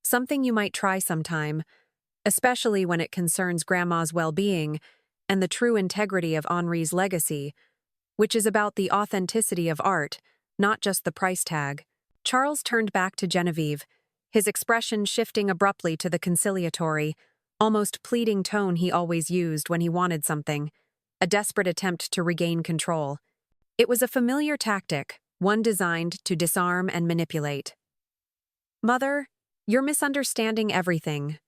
S1: "Something you might try sometime, especially when it concerns Grandma's well-being and the true integrity of Henri's legacy, which is about the authenticity of art, not just the price tag." Charles turned back to Genevieve, his expression shifting abruptly to the conciliatory, almost pleading tone he always used when he wanted something, a desperate attempt to regain control. It was a familiar tactic, one designed to disarm and manipulate. "Mother, you're misunderstanding everything.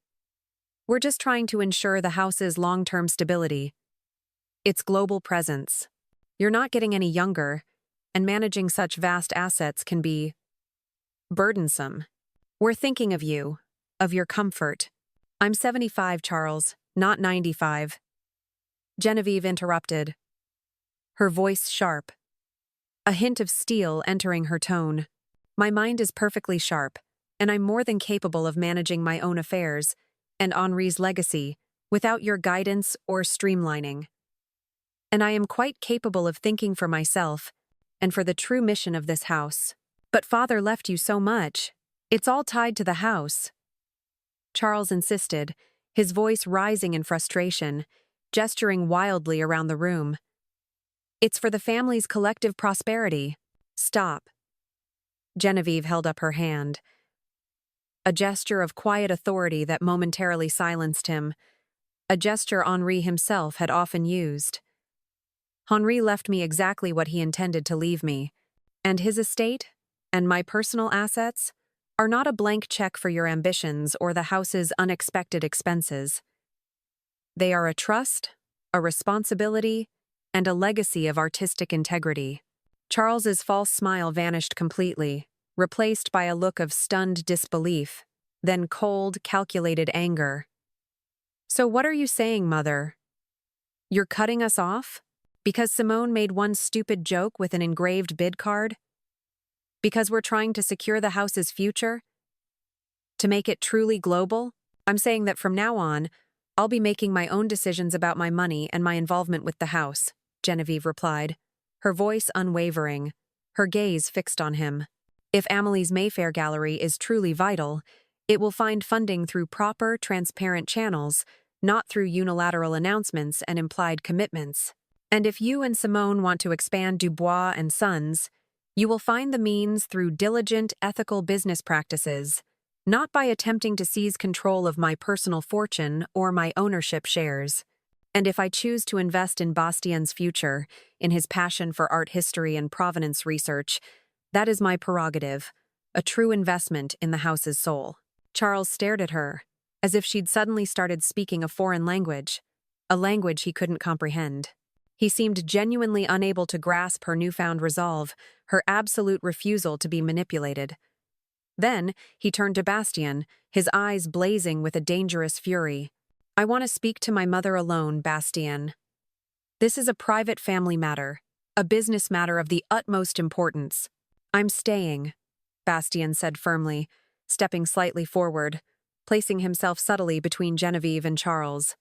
S1: We're just trying to ensure the house's long-term stability, its global presence. You're not getting any younger, and managing such vast assets can be burdensome. We're thinking of you, of your comfort." "I'm 75, Charles, not 95. Genevieve interrupted, her voice sharp, a hint of steel entering her tone. "My mind is perfectly sharp, and I'm more than capable of managing my own affairs and Henri's legacy without your guidance or streamlining. And I am quite capable of thinking for myself and for the true mission of this house. But Father left you so much. It's all tied to the house," Charles insisted, his voice rising in frustration, gesturing wildly around the room. "It's for the family's collective prosperity." "Stop." Genevieve held up her hand, a gesture of quiet authority that momentarily silenced him, a gesture Henri himself had often used. "Henri left me exactly what he intended to leave me, and his estate, and my personal assets, are not a blank check for your ambitions or the house's unexpected expenses. They are a trust, a responsibility, and a legacy of artistic integrity." Charles's false smile vanished completely, replaced by a look of stunned disbelief, then cold, calculated anger. "So what are you saying, Mother? You're cutting us off? Because Simone made one stupid joke with an engraved bid card? Because we're trying to secure the house's future? To make it truly global? I'm saying that from now on, I'll be making my own decisions about my money and my involvement with the house," Genevieve replied, her voice unwavering, her gaze fixed on him. "If Amelie's Mayfair Gallery is truly vital, it will find funding through proper, transparent channels, not through unilateral announcements and implied commitments. And if you and Simone want to expand Dubois and Sons, you will find the means through diligent, ethical business practices, not by attempting to seize control of my personal fortune or my ownership shares. And if I choose to invest in Bastien's future, in his passion for art history and provenance research, that is my prerogative, a true investment in the house's soul." Charles stared at her, as if she'd suddenly started speaking a foreign language, a language he couldn't comprehend. He seemed genuinely unable to grasp her newfound resolve, her absolute refusal to be manipulated. Then, he turned to Bastien, his eyes blazing with a dangerous fury. "I want to speak to my mother alone, Bastien. This is a private family matter, a business matter of the utmost importance. I'm staying," Bastien said firmly, stepping slightly forward, placing himself subtly between Genevieve and Charles.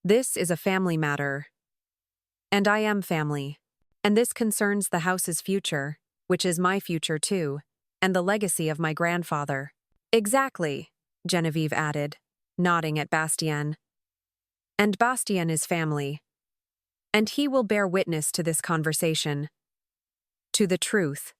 S1: "This is a family matter. And I am family. And this concerns the house's future, which is my future too, and the legacy of my grandfather." "Exactly," Genevieve added, nodding at Bastien. "And Bastien is family. And he will bear witness to this conversation. To the truth.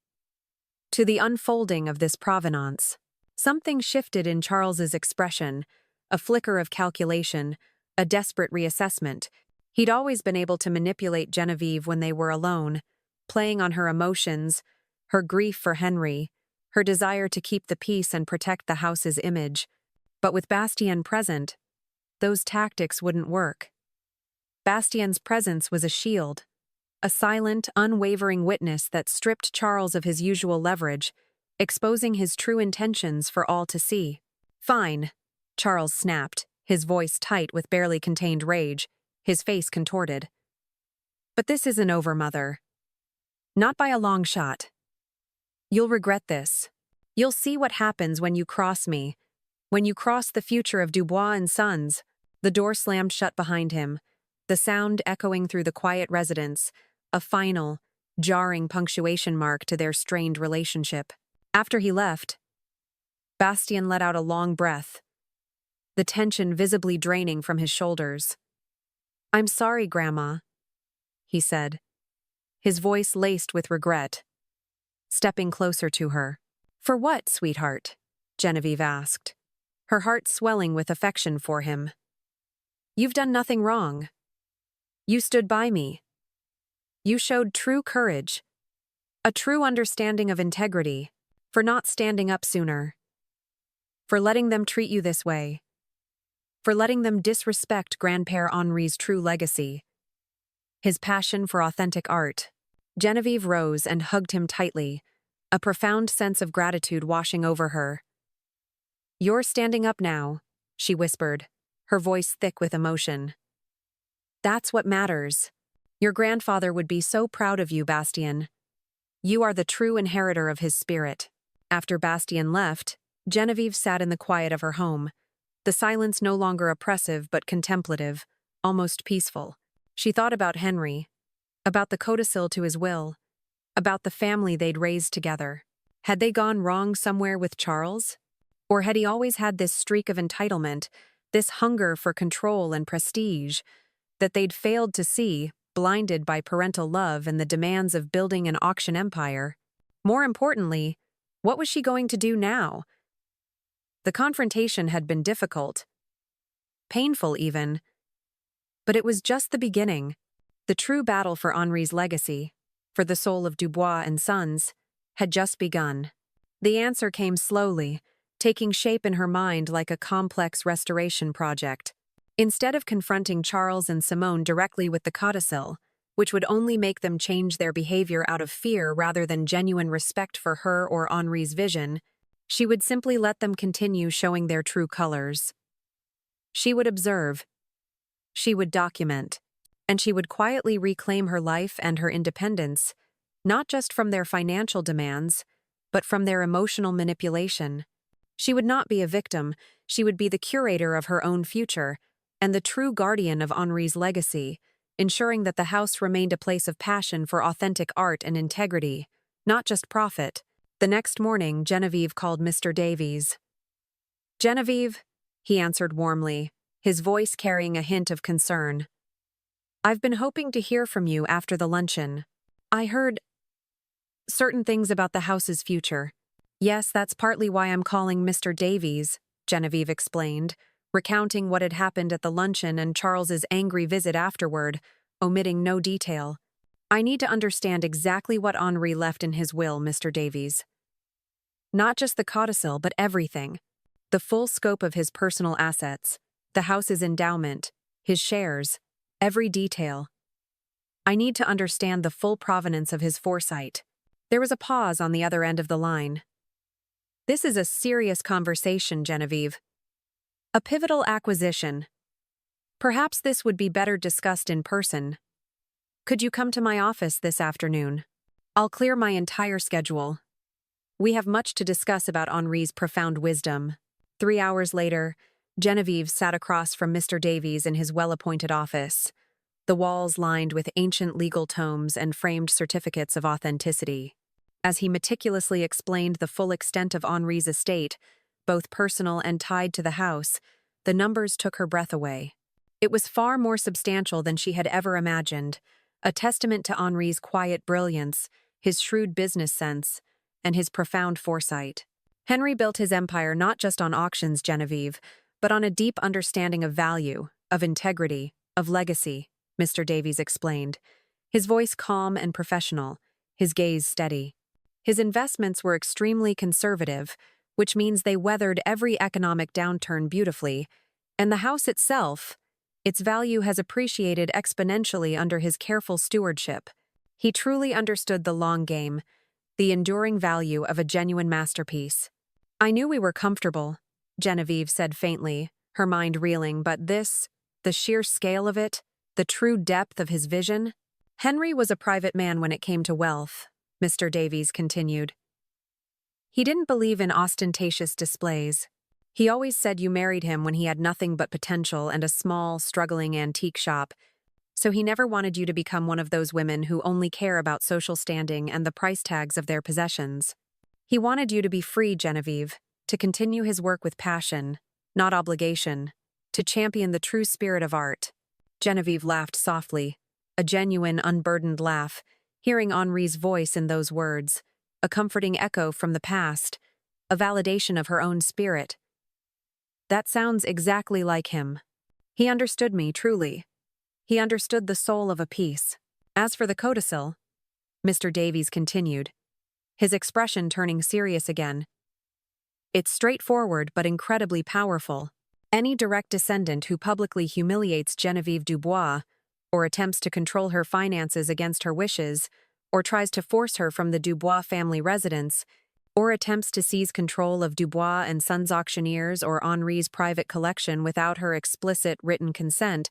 S1: To the unfolding of this provenance." Something shifted in Charles's expression, a flicker of calculation, a desperate reassessment. He'd always been able to manipulate Genevieve when they were alone, playing on her emotions, her grief for Henry, her desire to keep the peace and protect the house's image. But with Bastien present, those tactics wouldn't work. Bastien's presence was a shield, a silent, unwavering witness that stripped Charles of his usual leverage, exposing his true intentions for all to see. "Fine," Charles snapped, his voice tight with barely contained rage, his face contorted. "But this isn't over, Mother. Not by a long shot. You'll regret this. You'll see what happens when you cross me, when you cross the future of Dubois and Sons." The door slammed shut behind him, the sound echoing through the quiet residence, a final, jarring punctuation mark to their strained relationship. After he left, Bastien let out a long breath, the tension visibly draining from his shoulders. "I'm sorry, Grandma," he said, his voice laced with regret, stepping closer to her. "For what, sweetheart?" Genevieve asked, her heart swelling with affection for him. "You've done nothing wrong. You stood by me. You showed true courage, a true understanding of integrity, for not standing up sooner, for letting them treat you this way, for letting them disrespect Grandpère Henri's true legacy, his passion for authentic art." Genevieve rose and hugged him tightly, a profound sense of gratitude washing over her. "You're standing up now," she whispered, her voice thick with emotion. "That's what matters. Your grandfather would be so proud of you, Bastien. You are the true inheritor of his spirit." After Bastien left, Genevieve sat in the quiet of her home, the silence no longer oppressive but contemplative, almost peaceful. She thought about Henry, about the codicil to his will, about the family they'd raised together. Had they gone wrong somewhere with Charles? Or had he always had this streak of entitlement, this hunger for control and prestige, that they'd failed to see, blinded by parental love and the demands of building an auction empire? More importantly, what was she going to do now? The confrontation had been difficult, painful even, but it was just the beginning. The true battle for Henri's legacy, for the soul of Dubois and Sons, had just begun. The answer came slowly, taking shape in her mind like a complex restoration project. Instead of confronting Charles and Simone directly with the codicil, which would only make them change their behavior out of fear rather than genuine respect for her or Henri's vision, she would simply let them continue showing their true colors. She would observe. She would document. And she would quietly reclaim her life and her independence, not just from their financial demands, but from their emotional manipulation. She would not be a victim, she would be the curator of her own future, and the true guardian of Henri's legacy, ensuring that the house remained a place of passion for authentic art and integrity, not just profit. The next morning, Genevieve called Mr. Davies. "Genevieve," he answered warmly, his voice carrying a hint of concern. "I've been hoping to hear from you after the luncheon. I heard certain things about the house's future." "Yes, that's partly why I'm calling Mr. Davies," Genevieve explained, recounting what had happened at the luncheon and Charles's angry visit afterward, omitting no detail. "I need to understand exactly what Henri left in his will, Mr. Davies. Not just the codicil, but everything. The full scope of his personal assets, the house's endowment, his shares, every detail. I need to understand the full provenance of his foresight." There was a pause on the other end of the line. This is a serious conversation, Genevieve. A pivotal acquisition. Perhaps this would be better discussed in person. Could you come to my office this afternoon? I'll clear my entire schedule. We have much to discuss about Henri's profound wisdom. 3 hours later, Genevieve sat across from Mr. Davies in his well-appointed office, the walls lined with ancient legal tomes and framed certificates of authenticity. As he meticulously explained the full extent of Henri's estate, both personal and tied to the house, the numbers took her breath away. It was far more substantial than she had ever imagined, a testament to Henri's quiet brilliance, his shrewd business sense, and his profound foresight. Henry built his empire not just on auctions, Genevieve, but on a deep understanding of value, of integrity, of legacy, Mr. Davies explained, his voice calm and professional, his gaze steady. His investments were extremely conservative, which means they weathered every economic downturn beautifully, and the house itself, its value has appreciated exponentially under his careful stewardship. He truly understood the long game, the enduring value of a genuine masterpiece. I knew we were comfortable, Genevieve said faintly, her mind reeling, but this, the sheer scale of it, the true depth of his vision. Henry was a private man when it came to wealth, Mr. Davies continued. He didn't believe in ostentatious displays. He always said you married him when he had nothing but potential and a small, struggling antique shop, so he never wanted you to become one of those women who only care about social standing and the price tags of their possessions. He wanted you to be free, Genevieve, to continue his work with passion, not obligation, to champion the true spirit of art. Genevieve laughed softly, a genuine, unburdened laugh, hearing Henri's voice in those words, a comforting echo from the past, a validation of her own spirit. That sounds exactly like him. He understood me, truly. He understood the soul of a piece. As for the codicil, Mr. Davies continued, his expression turning serious again. It's straightforward but incredibly powerful. Any direct descendant who publicly humiliates Genevieve Dubois, or attempts to control her finances against her wishes, or tries to force her from the Dubois family residence, or attempts to seize control of Dubois and Sons auctioneers or Henri's private collection without her explicit written consent,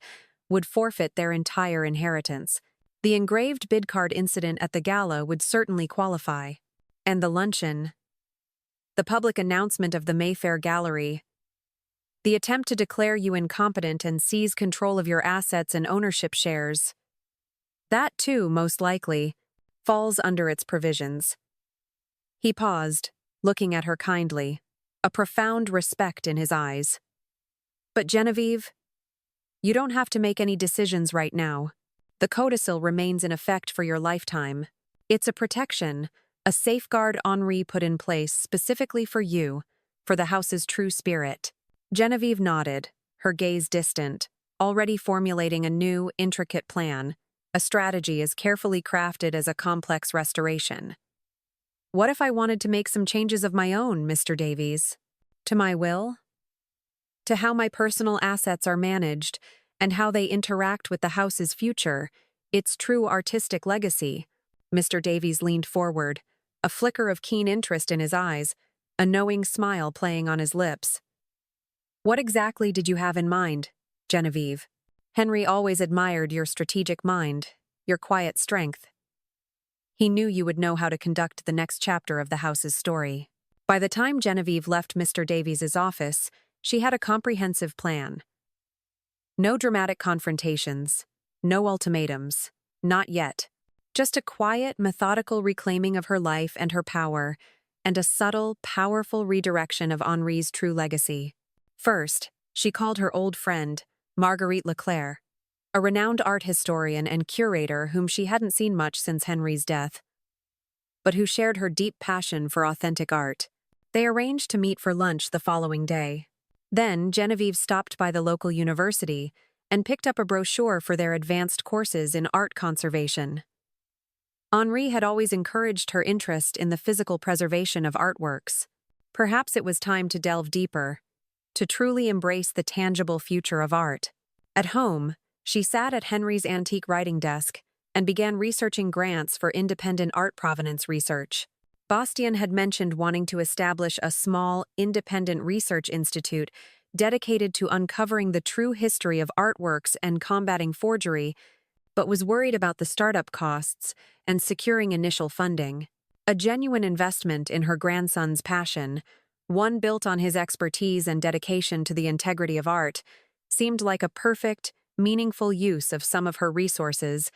S1: would forfeit their entire inheritance. The engraved bid card incident at the gala would certainly qualify. And the luncheon. The public announcement of the Mayfair Gallery. The attempt to declare you incompetent and seize control of your assets and ownership shares. That, too, most likely, falls under its provisions. He paused, looking at her kindly, a profound respect in his eyes. But Genevieve, you don't have to make any decisions right now. The codicil remains in effect for your lifetime. It's a protection, a safeguard Henri put in place specifically for you, for the house's true spirit. Genevieve nodded, her gaze distant, already formulating a new, intricate plan, a strategy as carefully crafted as a complex restoration. What if I wanted to make some changes of my own, Mr. Davies? To my will? To how my personal assets are managed, and how they interact with the house's future, its true artistic legacy? Mr. Davies leaned forward, a flicker of keen interest in his eyes, a knowing smile playing on his lips. What exactly did you have in mind, Genevieve? Henry always admired your strategic mind, your quiet strength. He knew you would know how to conduct the next chapter of the house's story. By the time Genevieve left Mr. Davies's office, she had a comprehensive plan. No dramatic confrontations, no ultimatums, not yet. Just a quiet, methodical reclaiming of her life and her power, and a subtle, powerful redirection of Henri's true legacy. First, she called her old friend, Marguerite Leclerc, a renowned art historian and curator whom she hadn't seen much since Henri's death, but who shared her deep passion for authentic art. They arranged to meet for lunch the following day. Then, Genevieve stopped by the local university and picked up a brochure for their advanced courses in art conservation. Henri had always encouraged her interest in the physical preservation of artworks. Perhaps it was time to delve deeper, to truly embrace the tangible future of art. At home, she sat at Henri's antique writing desk and began researching grants for independent art provenance research. Bastien had mentioned wanting to establish a small, independent research institute dedicated to uncovering the true history of artworks and combating forgery, but was worried about the startup costs and securing initial funding. A genuine investment in her grandson's passion, one built on his expertise and dedication to the integrity of art, seemed like a perfect, meaningful use of some of her resources,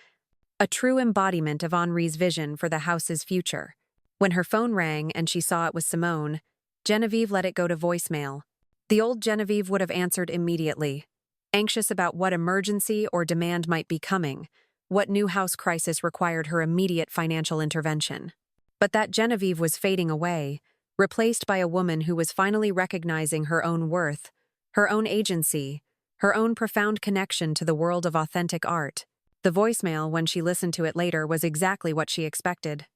S1: a true embodiment of Henri's vision for the house's future. When her phone rang and she saw it was Simone, Genevieve let it go to voicemail. The old Genevieve would have answered immediately, anxious about what emergency or demand might be coming, what new house crisis required her immediate financial intervention. But that Genevieve was fading away, replaced by a woman who was finally recognizing her own worth, her own agency, her own profound connection to the world of authentic art. The voicemail, when she listened to it later, was exactly what she expected.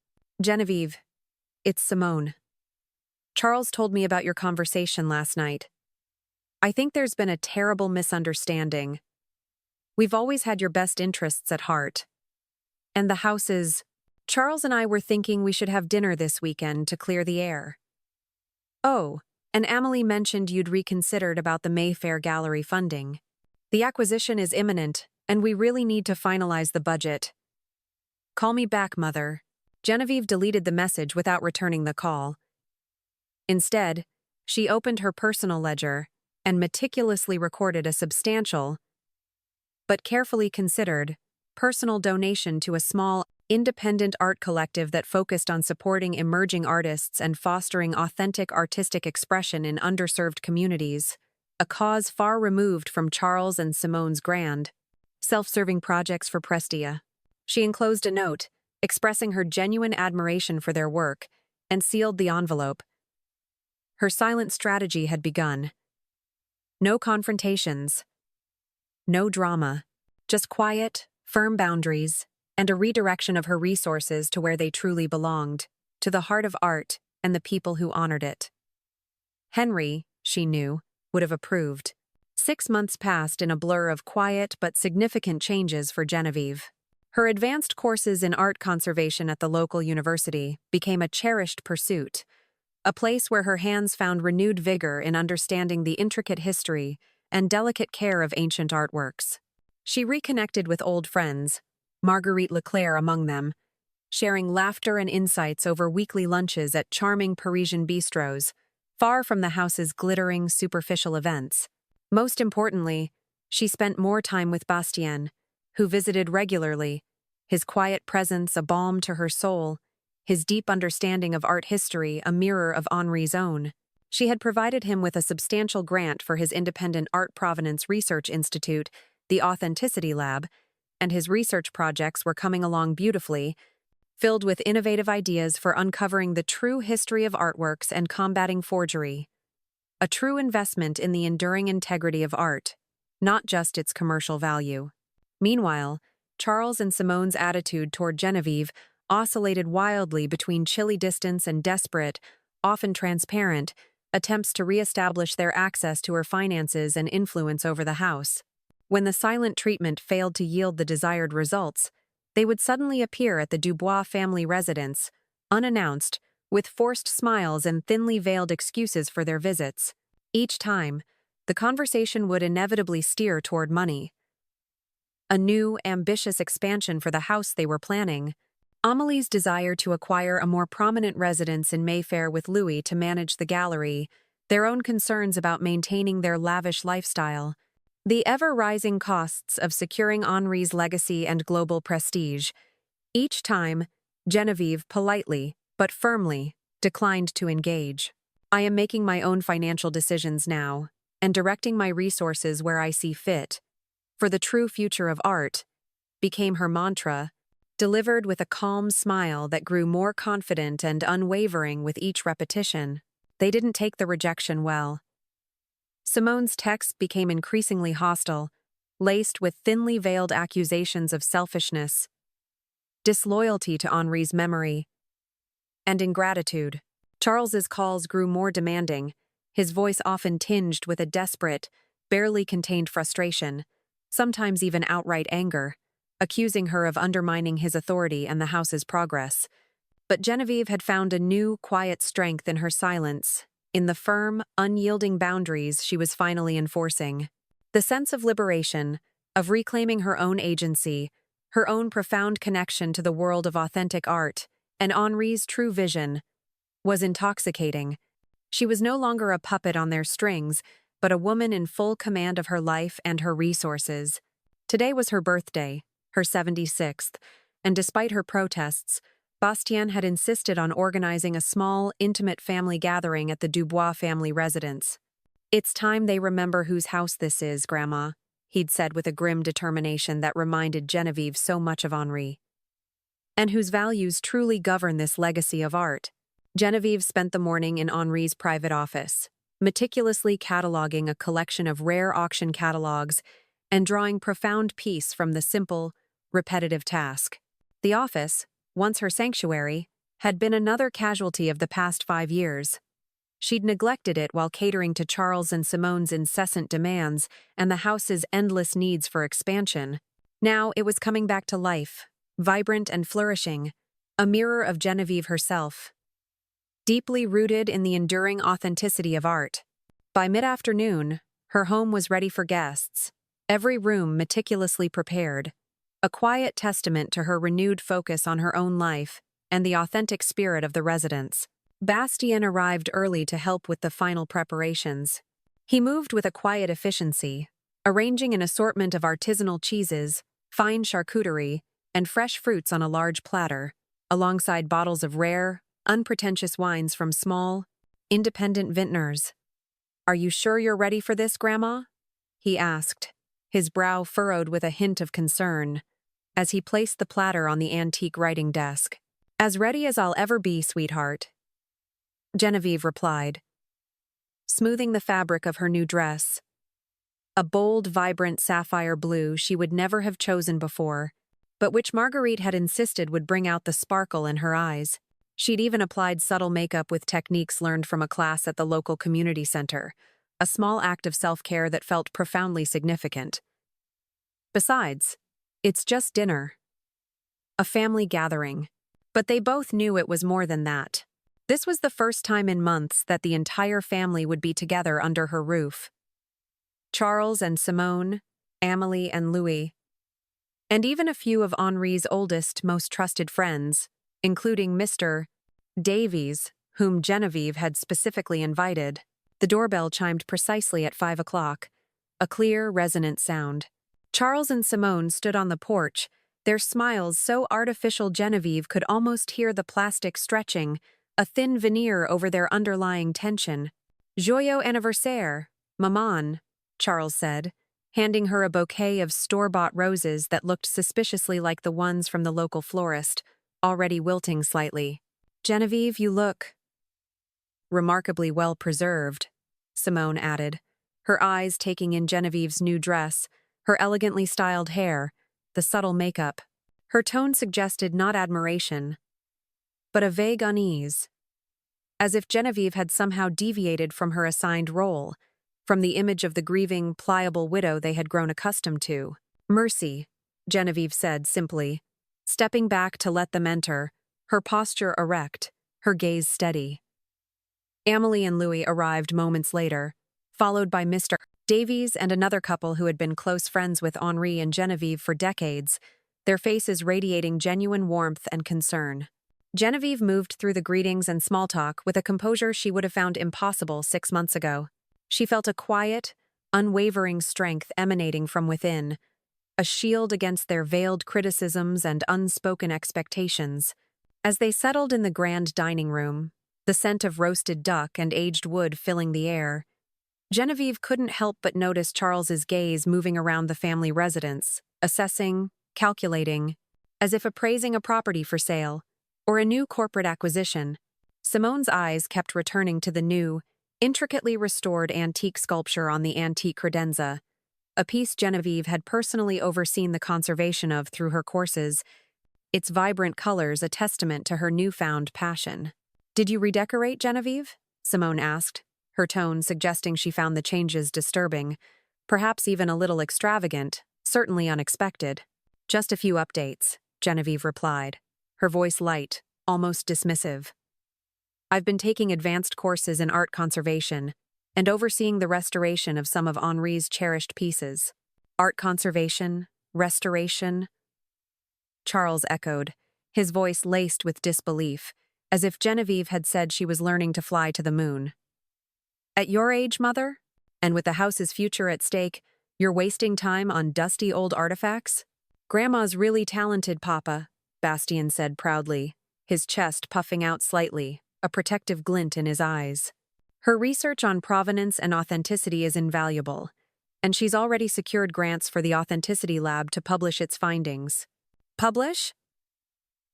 S1: Genevieve, it's Simone. Charles told me about your conversation last night. I think there's been a terrible misunderstanding. We've always had your best interests at heart. And the house is... Charles and I were thinking we should have dinner this weekend to clear the air. Oh, and Amelie mentioned you'd reconsidered about the Mayfair Gallery funding. The acquisition is imminent, and we really need to finalize the budget. Call me back, Mother. Genevieve deleted the message without returning the call. Instead, she opened her personal ledger and meticulously recorded a substantial, but carefully considered, personal donation to a small, independent art collective that focused on supporting emerging artists and fostering authentic artistic expression in underserved communities, a cause far removed from Charles and Simone's grand, self-serving projects for Prestia. She enclosed a note, expressing her genuine admiration for their work, and sealed the envelope. Her silent strategy had begun. No confrontations. No drama. Just quiet, firm boundaries, and a redirection of her resources to where they truly belonged, to the heart of art and the people who honored it. Henry, she knew, would have approved. 6 months passed in a blur of quiet but significant changes for Genevieve. Her advanced courses in art conservation at the local university became a cherished pursuit, a place where her hands found renewed vigor in understanding the intricate history and delicate care of ancient artworks. She reconnected with old friends, Marguerite Leclerc among them, sharing laughter and insights over weekly lunches at charming Parisian bistros, far from the house's glittering, superficial events. Most importantly, she spent more time with Bastien, who visited regularly, his quiet presence a balm to her soul, his deep understanding of art history a mirror of Henri's own. She had provided him with a substantial grant for his independent Art Provenance Research Institute, the Authenticity Lab, and his research projects were coming along beautifully, filled with innovative ideas for uncovering the true history of artworks and combating forgery. A true investment in the enduring integrity of art, not just its commercial value. Meanwhile, Charles and Simone's attitude toward Genevieve oscillated wildly between chilly distance and desperate, often transparent, attempts to reestablish their access to her finances and influence over the house. When the silent treatment failed to yield the desired results, they would suddenly appear at the Dubois family residence, unannounced, with forced smiles and thinly veiled excuses for their visits. Each time, the conversation would inevitably steer toward money. A new, ambitious expansion for the house they were planning, Amelie's desire to acquire a more prominent residence in Mayfair with Louis to manage the gallery, their own concerns about maintaining their lavish lifestyle, the ever-rising costs of securing Henri's legacy and global prestige. Each time, Genevieve politely, but firmly, declined to engage. I am making my own financial decisions now, and directing my resources where I see fit, for the true future of art, became her mantra, delivered with a calm smile that grew more confident and unwavering with each repetition. They didn't take the rejection well. Simone's texts became increasingly hostile, laced with thinly veiled accusations of selfishness, disloyalty to Henri's memory, and ingratitude. Charles's calls grew more demanding, his voice often tinged with a desperate, barely contained frustration, sometimes even outright anger, accusing her of undermining his authority and the house's progress. But Genevieve had found a new, quiet strength in her silence, in the firm, unyielding boundaries she was finally enforcing. The sense of liberation, of reclaiming her own agency, her own profound connection to the world of authentic art, and Henri's true vision, was intoxicating. She was no longer a puppet on their strings, but a woman in full command of her life and her resources. Today was her birthday, her 76th, and despite her protests, Bastien had insisted on organizing a small, intimate family gathering at the Dubois family residence. "It's time they remember whose house this is, Grandma," he'd said with a grim determination that reminded Genevieve so much of Henri. "And whose values truly govern this legacy of art." Genevieve spent the morning in Henri's private office, meticulously cataloging a collection of rare auction catalogs and drawing profound peace from the simple, repetitive task. The office, once her sanctuary, had been another casualty of the past 5 years. She'd neglected it while catering to Charles and Simone's incessant demands and the house's endless needs for expansion. Now it was coming back to life, vibrant and flourishing, a mirror of Genevieve herself, deeply rooted in the enduring authenticity of art. By mid-afternoon, her home was ready for guests, every room meticulously prepared, a quiet testament to her renewed focus on her own life and the authentic spirit of the residents. Bastien arrived early to help with the final preparations. He moved with a quiet efficiency, arranging an assortment of artisanal cheeses, fine charcuterie, and fresh fruits on a large platter, alongside bottles of rare, unpretentious wines from small, independent vintners. "Are you sure you're ready for this, Grandma?" he asked, his brow furrowed with a hint of concern, as he placed the platter on the antique writing desk. "As ready as I'll ever be, sweetheart," Genevieve replied, smoothing the fabric of her new dress. A bold, vibrant sapphire blue she would never have chosen before, but which Marguerite had insisted would bring out the sparkle in her eyes. She'd even applied subtle makeup with techniques learned from a class at the local community center, a small act of self-care that felt profoundly significant. Besides, it's just dinner. A family gathering. But they both knew it was more than that. This was the first time in months that the entire family would be together under her roof. Charles and Simone, Amélie and Louis, and even a few of Henri's oldest, most trusted friends, including Mr. Davies, whom Genevieve had specifically invited. The doorbell chimed precisely at 5 o'clock, a clear, resonant sound. Charles and Simone stood on the porch, their smiles so artificial Genevieve could almost hear the plastic stretching, a thin veneer over their underlying tension. "Joyeux anniversaire, Maman," Charles said, handing her a bouquet of store-bought roses that looked suspiciously like the ones from the local florist, already wilting slightly. "Genevieve, you look remarkably well preserved," Simone added, her eyes taking in Genevieve's new dress, her elegantly styled hair, the subtle makeup. Her tone suggested not admiration, but a vague unease, as if Genevieve had somehow deviated from her assigned role, from the image of the grieving, pliable widow they had grown accustomed to. "Mercy," Genevieve said simply, stepping back to let them enter, her posture erect, her gaze steady. Amélie and Louis arrived moments later, followed by Mr. Davies and another couple who had been close friends with Henri and Genevieve for decades, their faces radiating genuine warmth and concern. Genevieve moved through the greetings and small talk with a composure she would have found impossible 6 months ago. She felt a quiet, unwavering strength emanating from within, a shield against their veiled criticisms and unspoken expectations. As they settled in the grand dining room, the scent of roasted duck and aged wood filling the air, Genevieve couldn't help but notice Charles's gaze moving around the family residence, assessing, calculating, as if appraising a property for sale or a new corporate acquisition. Simone's eyes kept returning to the new, intricately restored antique sculpture on the antique credenza, a piece Genevieve had personally overseen the conservation of through her courses, its vibrant colors a testament to her newfound passion. "Did you redecorate, Genevieve?" Simone asked, her tone suggesting she found the changes disturbing, perhaps even a little extravagant, certainly unexpected. "Just a few updates," Genevieve replied, her voice light, almost dismissive. I've been taking advanced courses in art conservation and overseeing the restoration of some of Henri's cherished pieces. Art conservation, restoration? Charles echoed, his voice laced with disbelief, as if Genevieve had said she was learning to fly to the moon. At your age, Mother? And with the house's future at stake, you're wasting time on dusty old artifacts? Grandma's really talented, Papa, Bastien said proudly, his chest puffing out slightly, a protective glint in his eyes. Her research on provenance and authenticity is invaluable, and she's already secured grants for the Authenticity Lab to publish its findings. Publish?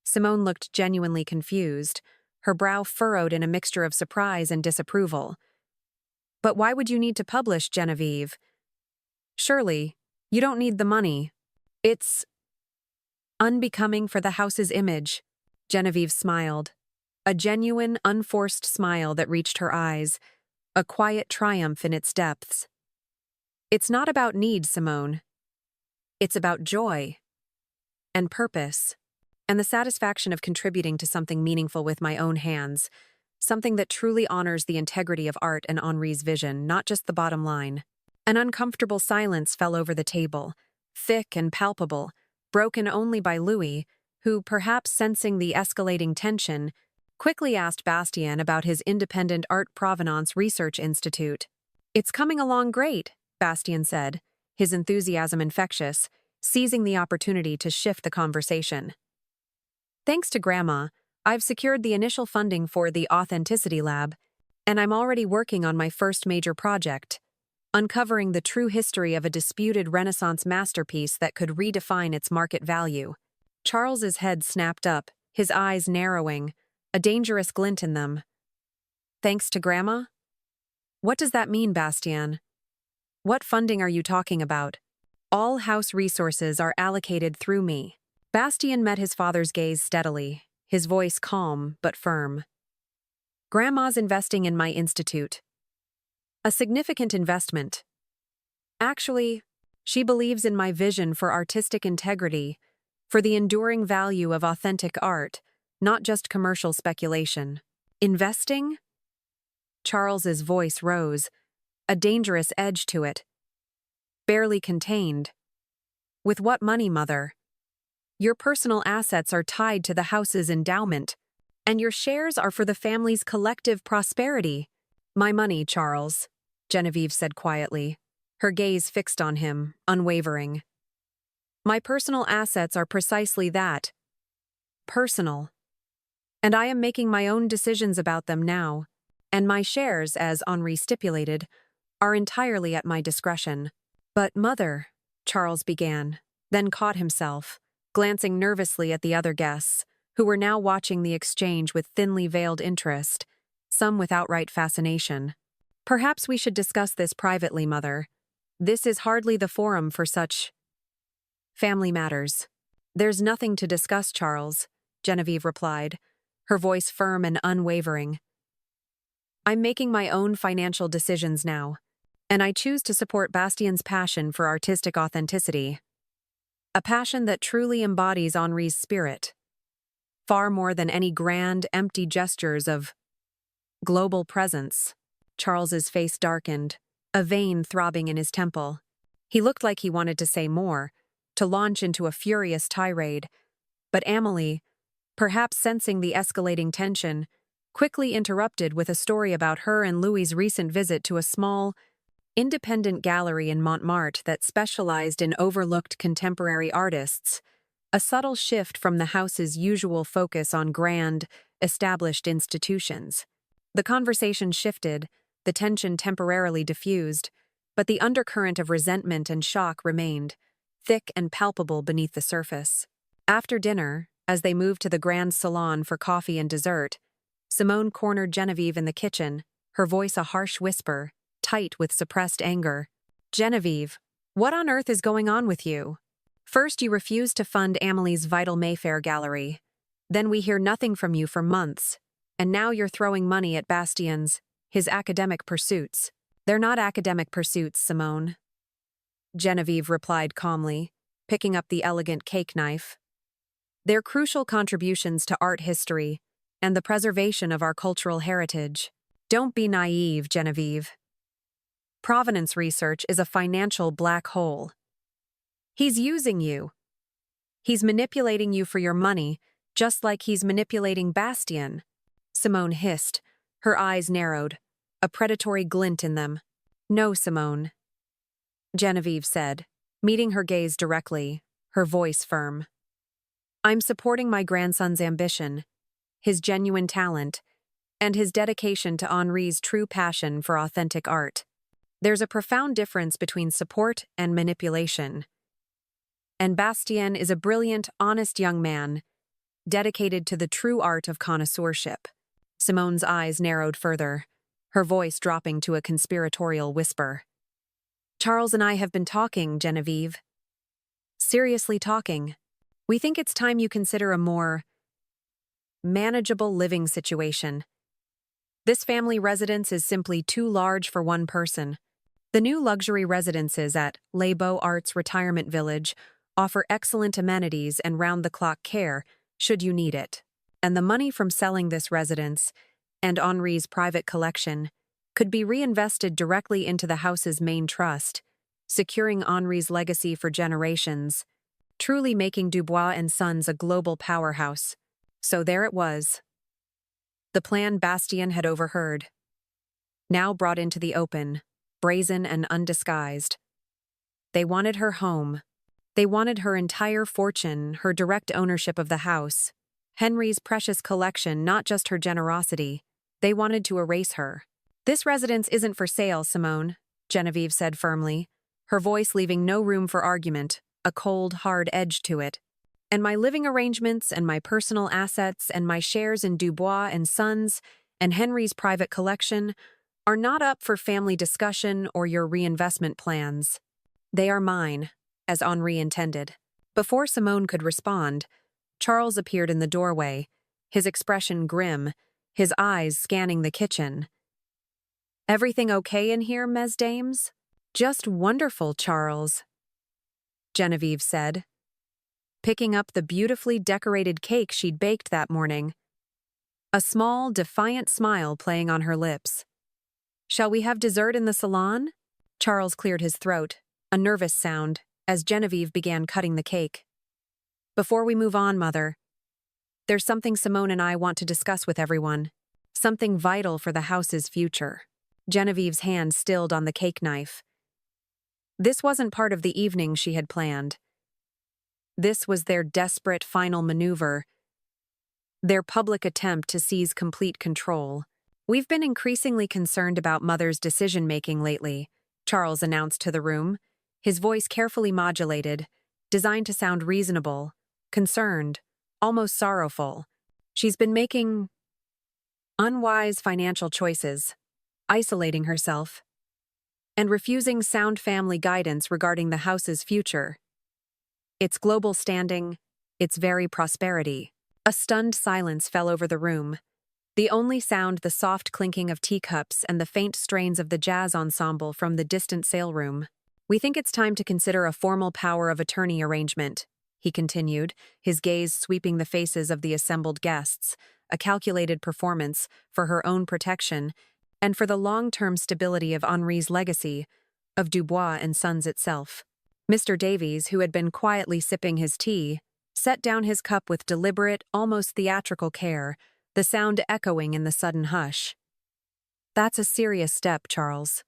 S1: Simone looked genuinely confused, her brow furrowed in a mixture of surprise and disapproval. But why would you need to publish, Genevieve? Surely, you don't need the money. It's unbecoming for the house's image. Genevieve smiled, a genuine, unforced smile that reached her eyes, a quiet triumph in its depths. It's not about need, Simone. It's about joy and purpose, and the satisfaction of contributing to something meaningful with my own hands, something that truly honors the integrity of art and Henri's vision, not just the bottom line. An uncomfortable silence fell over the table, thick and palpable, broken only by Louis, who, perhaps sensing the escalating tension, quickly asked Bastien about his independent Art Provenance Research Institute. It's coming along great, Bastien said, his enthusiasm infectious, seizing the opportunity to shift the conversation. Thanks to Grandma, I've secured the initial funding for the Authenticity Lab, and I'm already working on my first major project, uncovering the true history of a disputed Renaissance masterpiece that could redefine its market value. Charles's head snapped up, his eyes narrowing, a dangerous glint in them. Thanks to Grandma? What does that mean, Bastien? What funding are you talking about? All house resources are allocated through me. Bastien met his father's gaze steadily, his voice calm but firm. Grandma's investing in my institute. A significant investment. Actually, she believes in my vision for artistic integrity, for the enduring value of authentic art, not just commercial speculation. Investing? Charles's voice rose, a dangerous edge to it. Barely contained. With what money, Mother? Your personal assets are tied to the house's endowment, and your shares are for the family's collective prosperity. My money, Charles, Genevieve said quietly, her gaze fixed on him, unwavering. My personal assets are precisely that. Personal. And I am making my own decisions about them now, and my shares, as Henri stipulated, are entirely at my discretion. But, Mother, Charles began, then caught himself, glancing nervously at the other guests, who were now watching the exchange with thinly veiled interest, some with outright fascination. Perhaps we should discuss this privately, Mother. This is hardly the forum for such family matters. There's nothing to discuss, Charles, Genevieve replied, her voice firm and unwavering. I'm making my own financial decisions now, and I choose to support Bastien's passion for artistic authenticity. A passion that truly embodies Henri's spirit, far more than any grand, empty gestures of global presence. Charles's face darkened, a vein throbbing in his temple. He looked like he wanted to say more, to launch into a furious tirade, but Amelie, perhaps sensing the escalating tension, quickly interrupted with a story about her and Louis's recent visit to a small, independent gallery in Montmartre that specialized in overlooked contemporary artists, a subtle shift from the house's usual focus on grand, established institutions. The conversation shifted, the tension temporarily diffused, but the undercurrent of resentment and shock remained, thick and palpable beneath the surface. After dinner, as they moved to the grand salon for coffee and dessert, Simone cornered Genevieve in the kitchen, her voice a harsh whisper, tight with suppressed anger. Genevieve, what on earth is going on with you? First you refused to fund Amelie's Vital Mayfair gallery. Then we hear nothing from you for months. And now you're throwing money at Bastien's, his academic pursuits. They're not academic pursuits, Simone, Genevieve replied calmly, picking up the elegant cake knife. They're crucial contributions to art history, and the preservation of our cultural heritage. Don't be naive, Genevieve. Provenance research is a financial black hole. He's using you. He's manipulating you for your money, just like he's manipulating Bastien. Simone hissed. Her eyes narrowed, a predatory glint in them. No, Simone, Genevieve said, meeting her gaze directly, her voice firm. I'm supporting my grandson's ambition, his genuine talent, and his dedication to Henri's true passion for authentic art. There's a profound difference between support and manipulation. And Bastien is a brilliant, honest young man, dedicated to the true art of connoisseurship. Simone's eyes narrowed further, her voice dropping to a conspiratorial whisper. Charles and I have been talking, Genevieve. Seriously talking. We think it's time you consider a more manageable living situation. This family residence is simply too large for one person. The new luxury residences at Les Beaux Arts Retirement Village offer excellent amenities and round-the-clock care, should you need it. And the money from selling this residence and Henri's private collection could be reinvested directly into the house's main trust, securing Henri's legacy for generations, truly making Dubois and Sons a global powerhouse. So there it was. The plan Bastien had overheard, now brought into the open, brazen and undisguised. They wanted her home. They wanted her entire fortune, her direct ownership of the house, Henri's precious collection, not just her generosity. They wanted to erase her. This residence isn't for sale, Simone, Genevieve said firmly, her voice leaving no room for argument, a cold, hard edge to it. And my living arrangements and my personal assets and my shares in Dubois and Sons and Henri's private collection are not up for family discussion or your reinvestment plans. They are mine, as Henri intended. Before Simone could respond, Charles appeared in the doorway, his expression grim, his eyes scanning the kitchen. Everything okay in here, mesdames? Just wonderful, Charles, Genevieve said, picking up the beautifully decorated cake she'd baked that morning, a small, defiant smile playing on her lips. Shall we have dessert in the salon? Charles cleared his throat, a nervous sound, as Genevieve began cutting the cake. Before we move on, Mother, there's something Simone and I want to discuss with everyone, something vital for the house's future. Genevieve's hand stilled on the cake knife. This wasn't part of the evening she had planned. This was their desperate final maneuver, their public attempt to seize complete control. We've been increasingly concerned about Mother's decision-making lately, Charles announced to the room, his voice carefully modulated, designed to sound reasonable, concerned, almost sorrowful. She's been making unwise financial choices, isolating herself, and refusing sound family guidance regarding the house's future, its global standing, its very prosperity. A stunned silence fell over the room, the only sound the soft clinking of teacups and the faint strains of the jazz ensemble from the distant sale room. We think it's time to consider a formal power of attorney arrangement, he continued, his gaze sweeping the faces of the assembled guests, a calculated performance for her own protection and for the long-term stability of Henri's legacy, of Dubois and Sons itself. Mr. Davies, who had been quietly sipping his tea, set down his cup with deliberate, almost theatrical care, the sound echoing in the sudden hush. That's a serious step, Charles.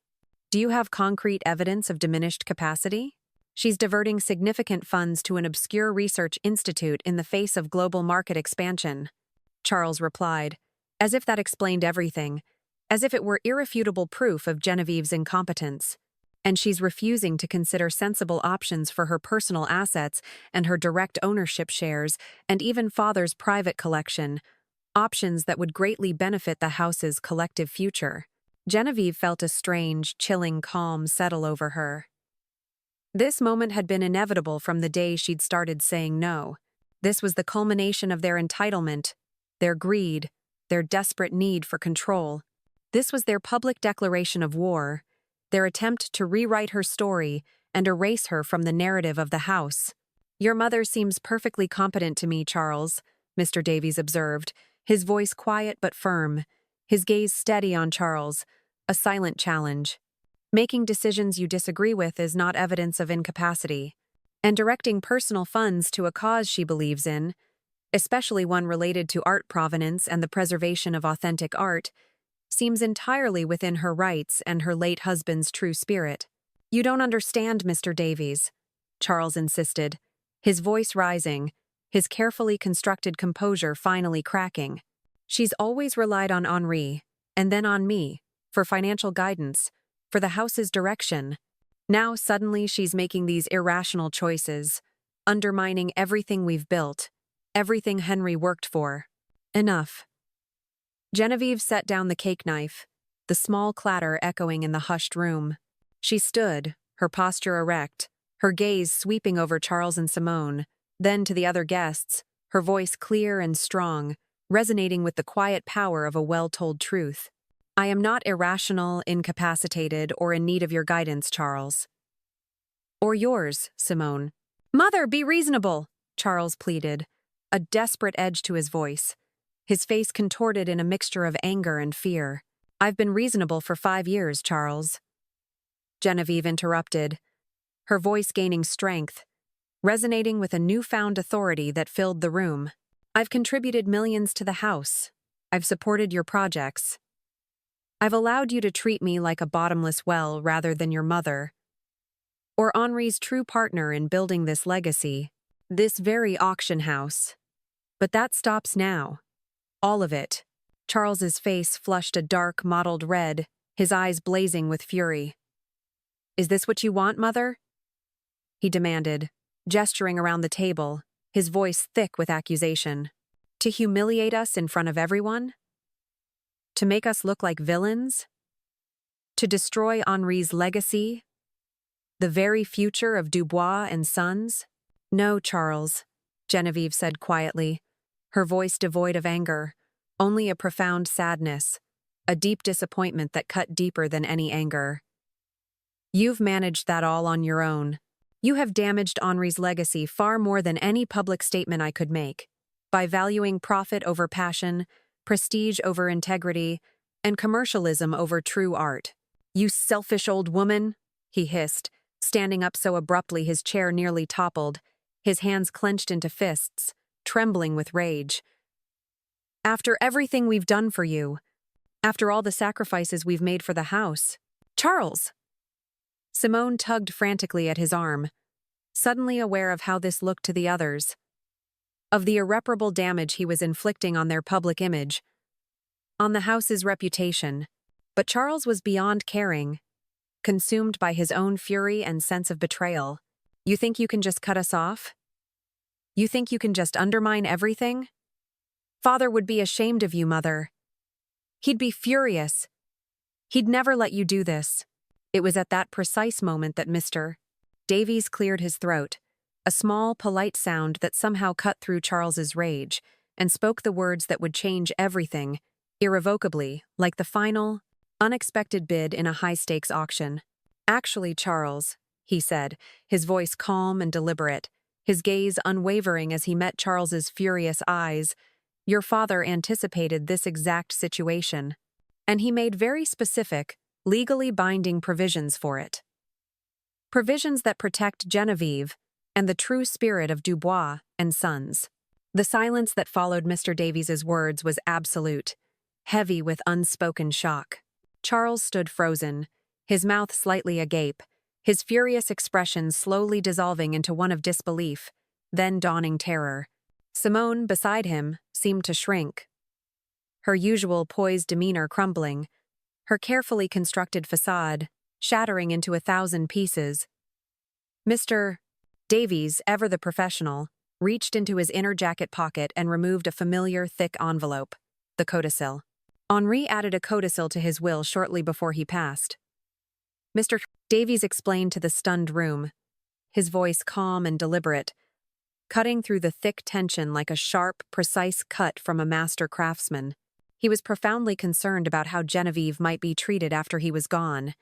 S1: Do you have concrete evidence of diminished capacity? She's diverting significant funds to an obscure research institute in the face of global market expansion, Charles replied, as if that explained everything, as if it were irrefutable proof of Genevieve's incompetence. And she's refusing to consider sensible options for her personal assets and her direct ownership shares, and even Father's private collection, options that would greatly benefit the house's collective future. Genevieve felt a strange, chilling calm settle over her. This moment had been inevitable from the day she'd started saying no. This was the culmination of their entitlement, their greed, their desperate need for control. This was their public declaration of war, their attempt to rewrite her story and erase her from the narrative of the house. Your mother seems perfectly competent to me, Charles, Mr. Davies observed, his voice quiet but firm, his gaze steady on Charles, a silent challenge. Making decisions you disagree with is not evidence of incapacity, and directing personal funds to a cause she believes in, especially one related to art provenance and the preservation of authentic art, seems entirely within her rights and her late husband's true spirit. "You don't understand, Mr. Davies," Charles insisted, his voice rising, his carefully constructed composure finally cracking. "She's always relied on Henri, and then on me, for financial guidance, for the house's direction. Now suddenly she's making these irrational choices, undermining everything we've built, everything Henry worked for. Enough." Genevieve set down the cake knife, the small clatter echoing in the hushed room. She stood, her posture erect, her gaze sweeping over Charles and Simone, then to the other guests, her voice clear and strong, resonating with the quiet power of a well-told truth. "I am not irrational, incapacitated, or in need of your guidance, Charles." "Or yours, Simone." "Mother, be reasonable," Charles pleaded, a desperate edge to his voice, his face contorted in a mixture of anger and fear. "I've been reasonable for 5 years, Charles," Genevieve interrupted, her voice gaining strength, resonating with a newfound authority that filled the room. "I've contributed millions to the house. I've supported your projects. I've allowed you to treat me like a bottomless well rather than your mother, or Henri's true partner in building this legacy, this very auction house. But that stops now. All of it." Charles's face flushed a dark, mottled red, his eyes blazing with fury. "Is this what you want, Mother?" he demanded, gesturing around the table, his voice thick with accusation. "To humiliate us in front of everyone? To make us look like villains? To destroy Henri's legacy? The very future of Dubois and Sons?" "No, Charles," Genevieve said quietly, her voice devoid of anger, only a profound sadness, a deep disappointment that cut deeper than any anger. "You've managed that all on your own. You have damaged Henri's legacy far more than any public statement I could make, by valuing profit over passion, prestige over integrity, and commercialism over true art. You selfish old woman," he hissed, standing up so abruptly his chair nearly toppled, his hands clenched into fists, trembling with rage. "After everything we've done for you, after all the sacrifices we've made for the house, Charles!" Simone tugged frantically at his arm, suddenly aware of how this looked to the others, of the irreparable damage he was inflicting on their public image, on the house's reputation. But Charles was beyond caring, consumed by his own fury and sense of betrayal. "You think you can just cut us off? You think you can just undermine everything? Father would be ashamed of you, Mother. He'd be furious. He'd never let you do this." It was at that precise moment that Mr. Davies cleared his throat, a small, polite sound that somehow cut through Charles's rage, and spoke the words that would change everything, irrevocably, like the final, unexpected bid in a high-stakes auction. "Actually, Charles," he said, his voice calm and deliberate, his gaze unwavering as he met Charles's furious eyes, "your father anticipated this exact situation, and he made very specific, legally binding provisions for it. Provisions that protect Genevieve and the true spirit of Dubois and Sons." The silence that followed Mr. Davies's words was absolute, heavy with unspoken shock. Charles stood frozen, his mouth slightly agape, his furious expression slowly dissolving into one of disbelief, then dawning terror. Simone, beside him, seemed to shrink, her usual poised demeanor crumbling, her carefully constructed facade shattering into 1,000 pieces. Mr. Davies, ever the professional, reached into his inner jacket pocket and removed a familiar, thick envelope, the codicil. Henri added a codicil to his will shortly before he passed. Mr. Davies explained to the stunned room, his voice calm and deliberate, cutting through the thick tension like a sharp, precise cut from a master craftsman. He was profoundly concerned about how Genevieve might be treated after he was gone,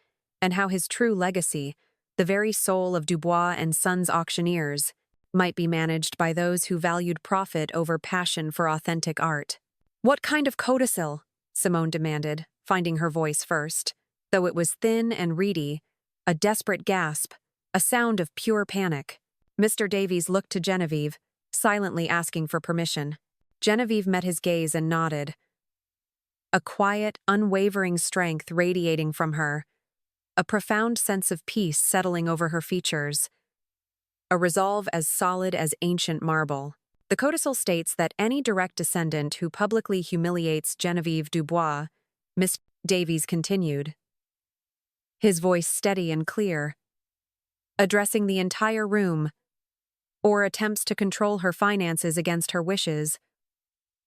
S1: and how his true legacy, the very soul of Dubois and Sons auctioneers, might be managed by those who valued profit over passion for authentic art. What kind of codicil? Simone demanded, finding her voice first. Though it was thin and reedy, a desperate gasp, a sound of pure panic. Mr. Davies looked to Genevieve, silently asking for permission. Genevieve met his gaze and nodded. A quiet, unwavering strength radiating from her, a profound sense of peace settling over her features, a resolve as solid as ancient marble. The codicil states that any direct descendant who publicly humiliates Genevieve Dubois, Miss Davies continued, his voice steady and clear, addressing the entire room, or attempts to control her finances against her wishes,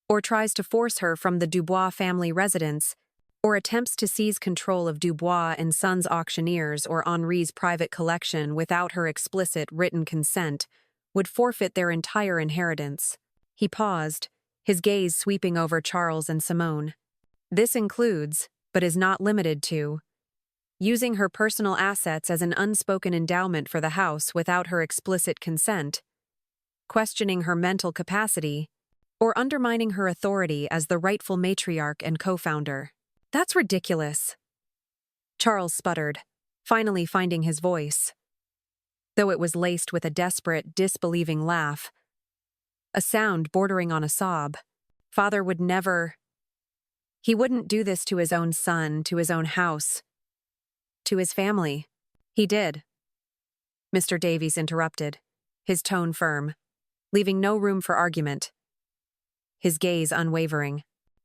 S1: or tries to force her from the Dubois family residence, or attempts to seize control of Dubois and Sons auctioneers or Henri's private collection without her explicit written consent, would forfeit their entire inheritance. He paused, his gaze sweeping over Charles and Simone. This includes, but is not limited to, using her personal assets as an unspoken endowment for the house without her explicit consent, questioning her mental capacity, or undermining her authority as the rightful matriarch and co-founder. That's ridiculous. Charles sputtered, finally finding his voice, though it was laced with a desperate, disbelieving laugh, a sound bordering on a sob. Father would never. He wouldn't do this to his own son, to his own house, to his family. He did. Mr. Davies interrupted, his tone firm, leaving no room for argument, his gaze unwavering.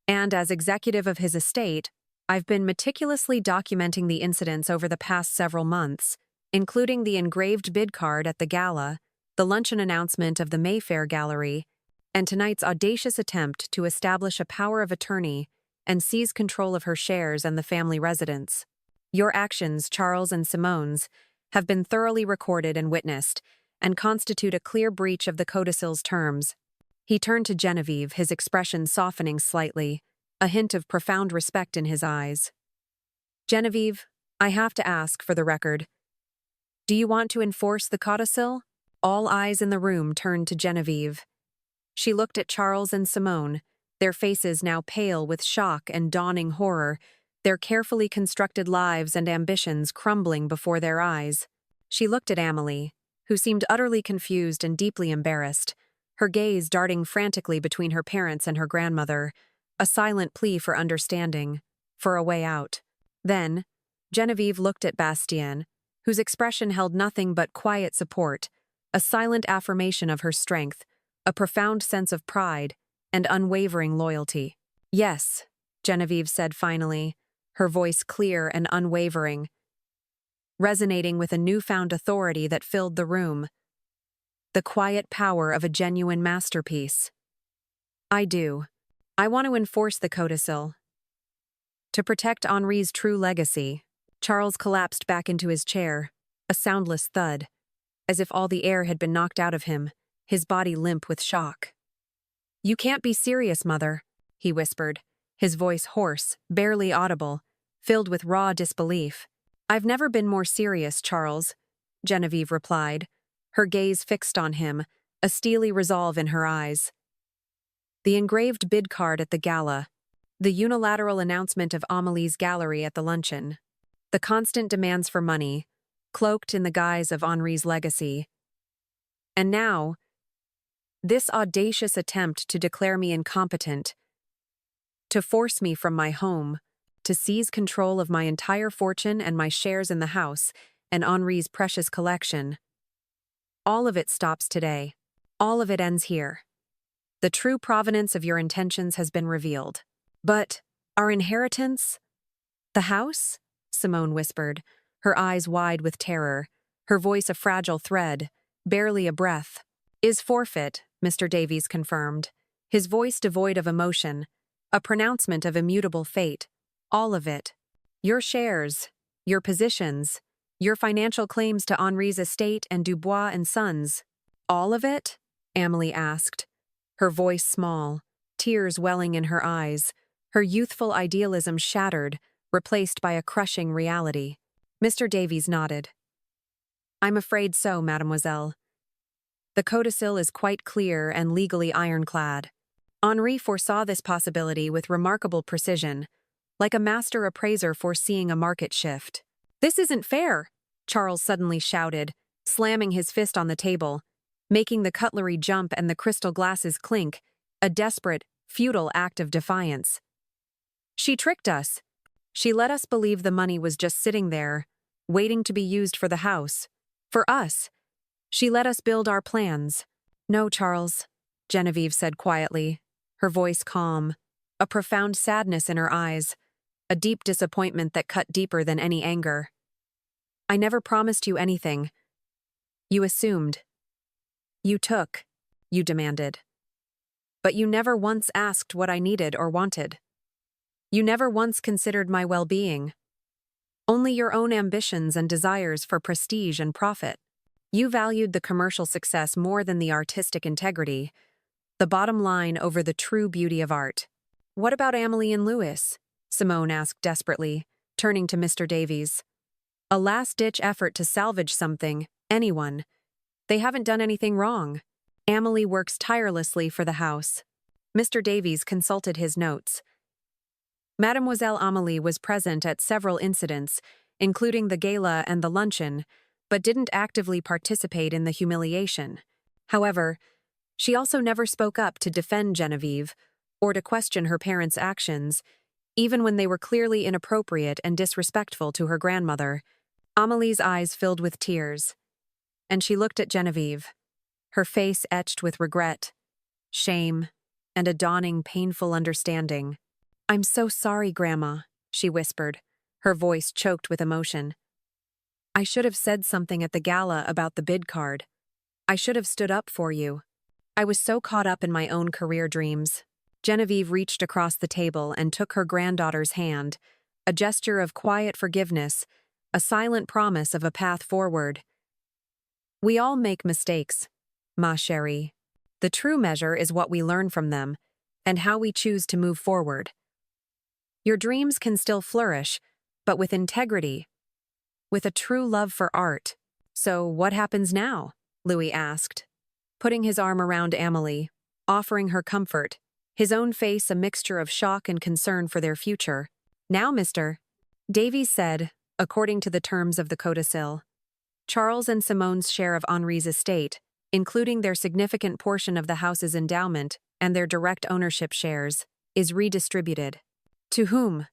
S1: And as executive of his estate, I've been meticulously documenting the incidents over the past several months, including the engraved bid card at the gala, the luncheon announcement of the Mayfair Gallery, and tonight's audacious attempt to establish a power of attorney and seize control of her shares and the family residence. Your actions, Charles and Simone's, have been thoroughly recorded and witnessed, and constitute a clear breach of the codicil's terms. He turned to Genevieve, his expression softening slightly, a hint of profound respect in his eyes. Genevieve, I have to ask, for the record, do you want to enforce the codicil? All eyes in the room turned to Genevieve. She looked at Charles and Simone, their faces now pale with shock and dawning horror, their carefully constructed lives and ambitions crumbling before their eyes. She looked at Amelie, who seemed utterly confused and deeply embarrassed, her gaze darting frantically between her parents and her grandmother, a silent plea for understanding, for a way out. Then, Genevieve looked at Bastien, whose expression held nothing but quiet support, a silent affirmation of her strength, a profound sense of pride, and unwavering loyalty. Yes, Genevieve said finally, her voice clear and unwavering, resonating with a newfound authority that filled the room. The quiet power of a genuine masterpiece. I do. I want to enforce the codicil. To protect Henri's true legacy. Charles collapsed back into his chair, a soundless thud, as if all the air had been knocked out of him, his body limp with shock. You can't be serious, Mother, he whispered, his voice hoarse, barely audible, filled with raw disbelief. I've never been more serious, Charles, Genevieve replied, her gaze fixed on him, a steely resolve in her eyes. The engraved bid card at the gala, the unilateral announcement of Amelie's gallery at the luncheon, the constant demands for money, cloaked in the guise of Henri's legacy. And now, this audacious attempt to declare me incompetent, to force me from my home, to seize control of my entire fortune and my shares in the house and Henri's precious collection. All of it stops today. All of it ends here. The true provenance of your intentions has been revealed. But our inheritance? The house? Simone whispered, her eyes wide with terror, her voice a fragile thread, barely a breath. Is forfeit, Mr. Davies confirmed, his voice devoid of emotion, a pronouncement of immutable fate. All of it. Your shares, your positions, your financial claims to Henri's estate and Dubois and Sons. All of it? Amelie asked, her voice small, tears welling in her eyes, her youthful idealism shattered, replaced by a crushing reality. Mr. Davies nodded. I'm afraid so, mademoiselle. The codicil is quite clear and legally ironclad. Henri foresaw this possibility with remarkable precision, like a master appraiser foreseeing a market shift. "This isn't fair," Charles suddenly shouted, slamming his fist on the table, making the cutlery jump and the crystal glasses clink, a desperate, futile act of defiance. "She tricked us. She let us believe the money was just sitting there, waiting to be used for the house. For us. She let us build our plans." "No, Charles," Genevieve said quietly, her voice calm, a profound sadness in her eyes, a deep disappointment that cut deeper than any anger. "I never promised you anything. You assumed. You took. You demanded. But you never once asked what I needed or wanted. You never once considered my well-being. Only your own ambitions and desires for prestige and profit. You valued the commercial success more than the artistic integrity, the bottom line over the true beauty of art." "What about Amelie and Louis?" Simone asked desperately, turning to Mr. Davies. "A last-ditch effort to salvage something, anyone. They haven't done anything wrong. Amelie works tirelessly for the house." Mr. Davies consulted his notes. Mademoiselle Amélie was present at several incidents, including the gala and the luncheon, but didn't actively participate in the humiliation. However, she also never spoke up to defend Genevieve or to question her parents' actions, even when they were clearly inappropriate and disrespectful to her grandmother. Amelie's eyes filled with tears, and she looked at Genevieve, her face etched with regret, shame, and a dawning painful understanding. "I'm so sorry, Grandma," she whispered, her voice choked with emotion. "I should have said something at the gala about the bid card. I should have stood up for you. I was so caught up in my own career dreams." Genevieve reached across the table and took her granddaughter's hand, a gesture of quiet forgiveness, a silent promise of a path forward. "We all make mistakes, ma chérie. The true measure is what we learn from them, and how we choose to move forward. Your dreams can still flourish, but with integrity, with a true love for art." "So what happens now?" Louis asked, putting his arm around Amélie, offering her comfort, his own face a mixture of shock and concern for their future. "Now, Mr. Davies said, according to the terms of the codicil, Charles and Simone's share of Henri's estate, including their significant portion of the house's endowment and their direct ownership shares, is redistributed." "To whom?"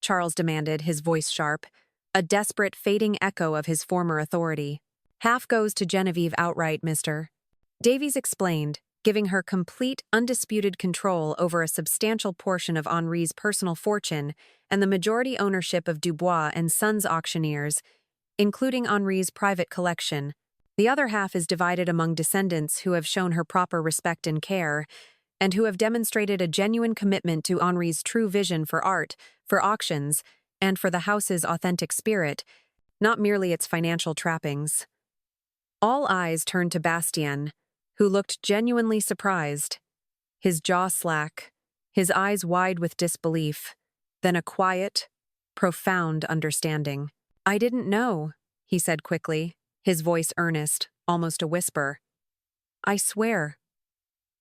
S1: Charles demanded, his voice sharp, a desperate fading echo of his former authority. "Half goes to Genevieve outright, Mr. Davies explained, giving her complete, undisputed control over a substantial portion of Henri's personal fortune and the majority ownership of Dubois and Sons auctioneers, including Henri's private collection. The other half is divided among descendants who have shown her proper respect and care, and who have demonstrated a genuine commitment to Henri's true vision for art, for auctions, and for the house's authentic spirit, not merely its financial trappings." All eyes turned to Bastien, who looked genuinely surprised, his jaw slack, his eyes wide with disbelief, then a quiet, profound understanding. "I didn't know," he said quickly, his voice earnest, almost a whisper. "I swear.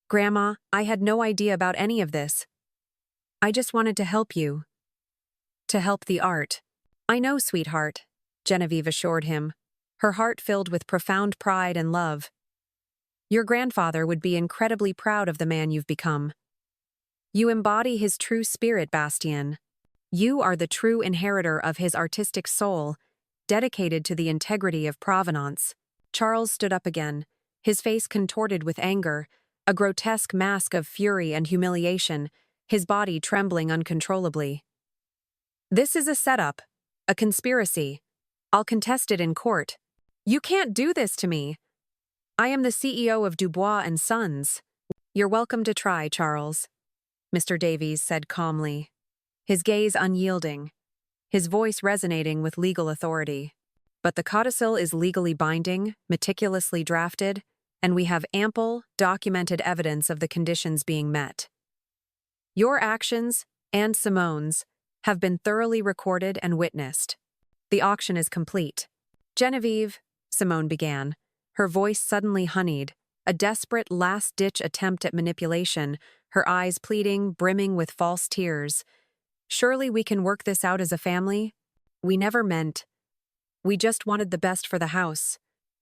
S1: Grandma, I had no idea about any of this. I just wanted to help you. To help the art." "I know, sweetheart," Genevieve assured him, her heart filled with profound pride and love. "Your grandfather would be incredibly proud of the man you've become. You embody his true spirit, Bastien. You are the true inheritor of his artistic soul, dedicated to the integrity of provenance." Charles stood up again, his face contorted with anger, a grotesque mask of fury and humiliation, his body trembling uncontrollably. "This is a setup, a conspiracy. I'll contest it in court. You can't do this to me. I am the CEO of Dubois and Sons." "You're welcome to try, Charles," Mr. Davies said calmly, his gaze unyielding, his voice resonating with legal authority. "But the codicil is legally binding, meticulously drafted, and we have ample, documented evidence of the conditions being met. Your actions, and Simone's, have been thoroughly recorded and witnessed. The auction is complete." "Genevieve," Simone began, her voice suddenly honeyed, a desperate last-ditch attempt at manipulation, her eyes pleading, brimming with false tears. "Surely we can work this out as a family? We never meant. We just wanted the best for the house.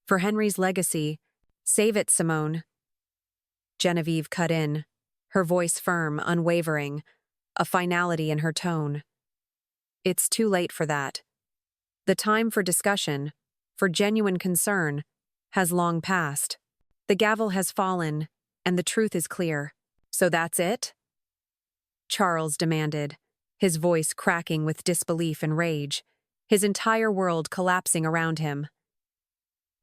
S1: For Henry's legacy. Save it, Simone." Genevieve cut in, her voice firm, unwavering, a finality in her tone. "It's too late for that. The time for discussion, for genuine concern, has long passed. The gavel has fallen, and the truth is clear. So that's it?" Charles demanded, his voice cracking with disbelief and rage, his entire world collapsing around him.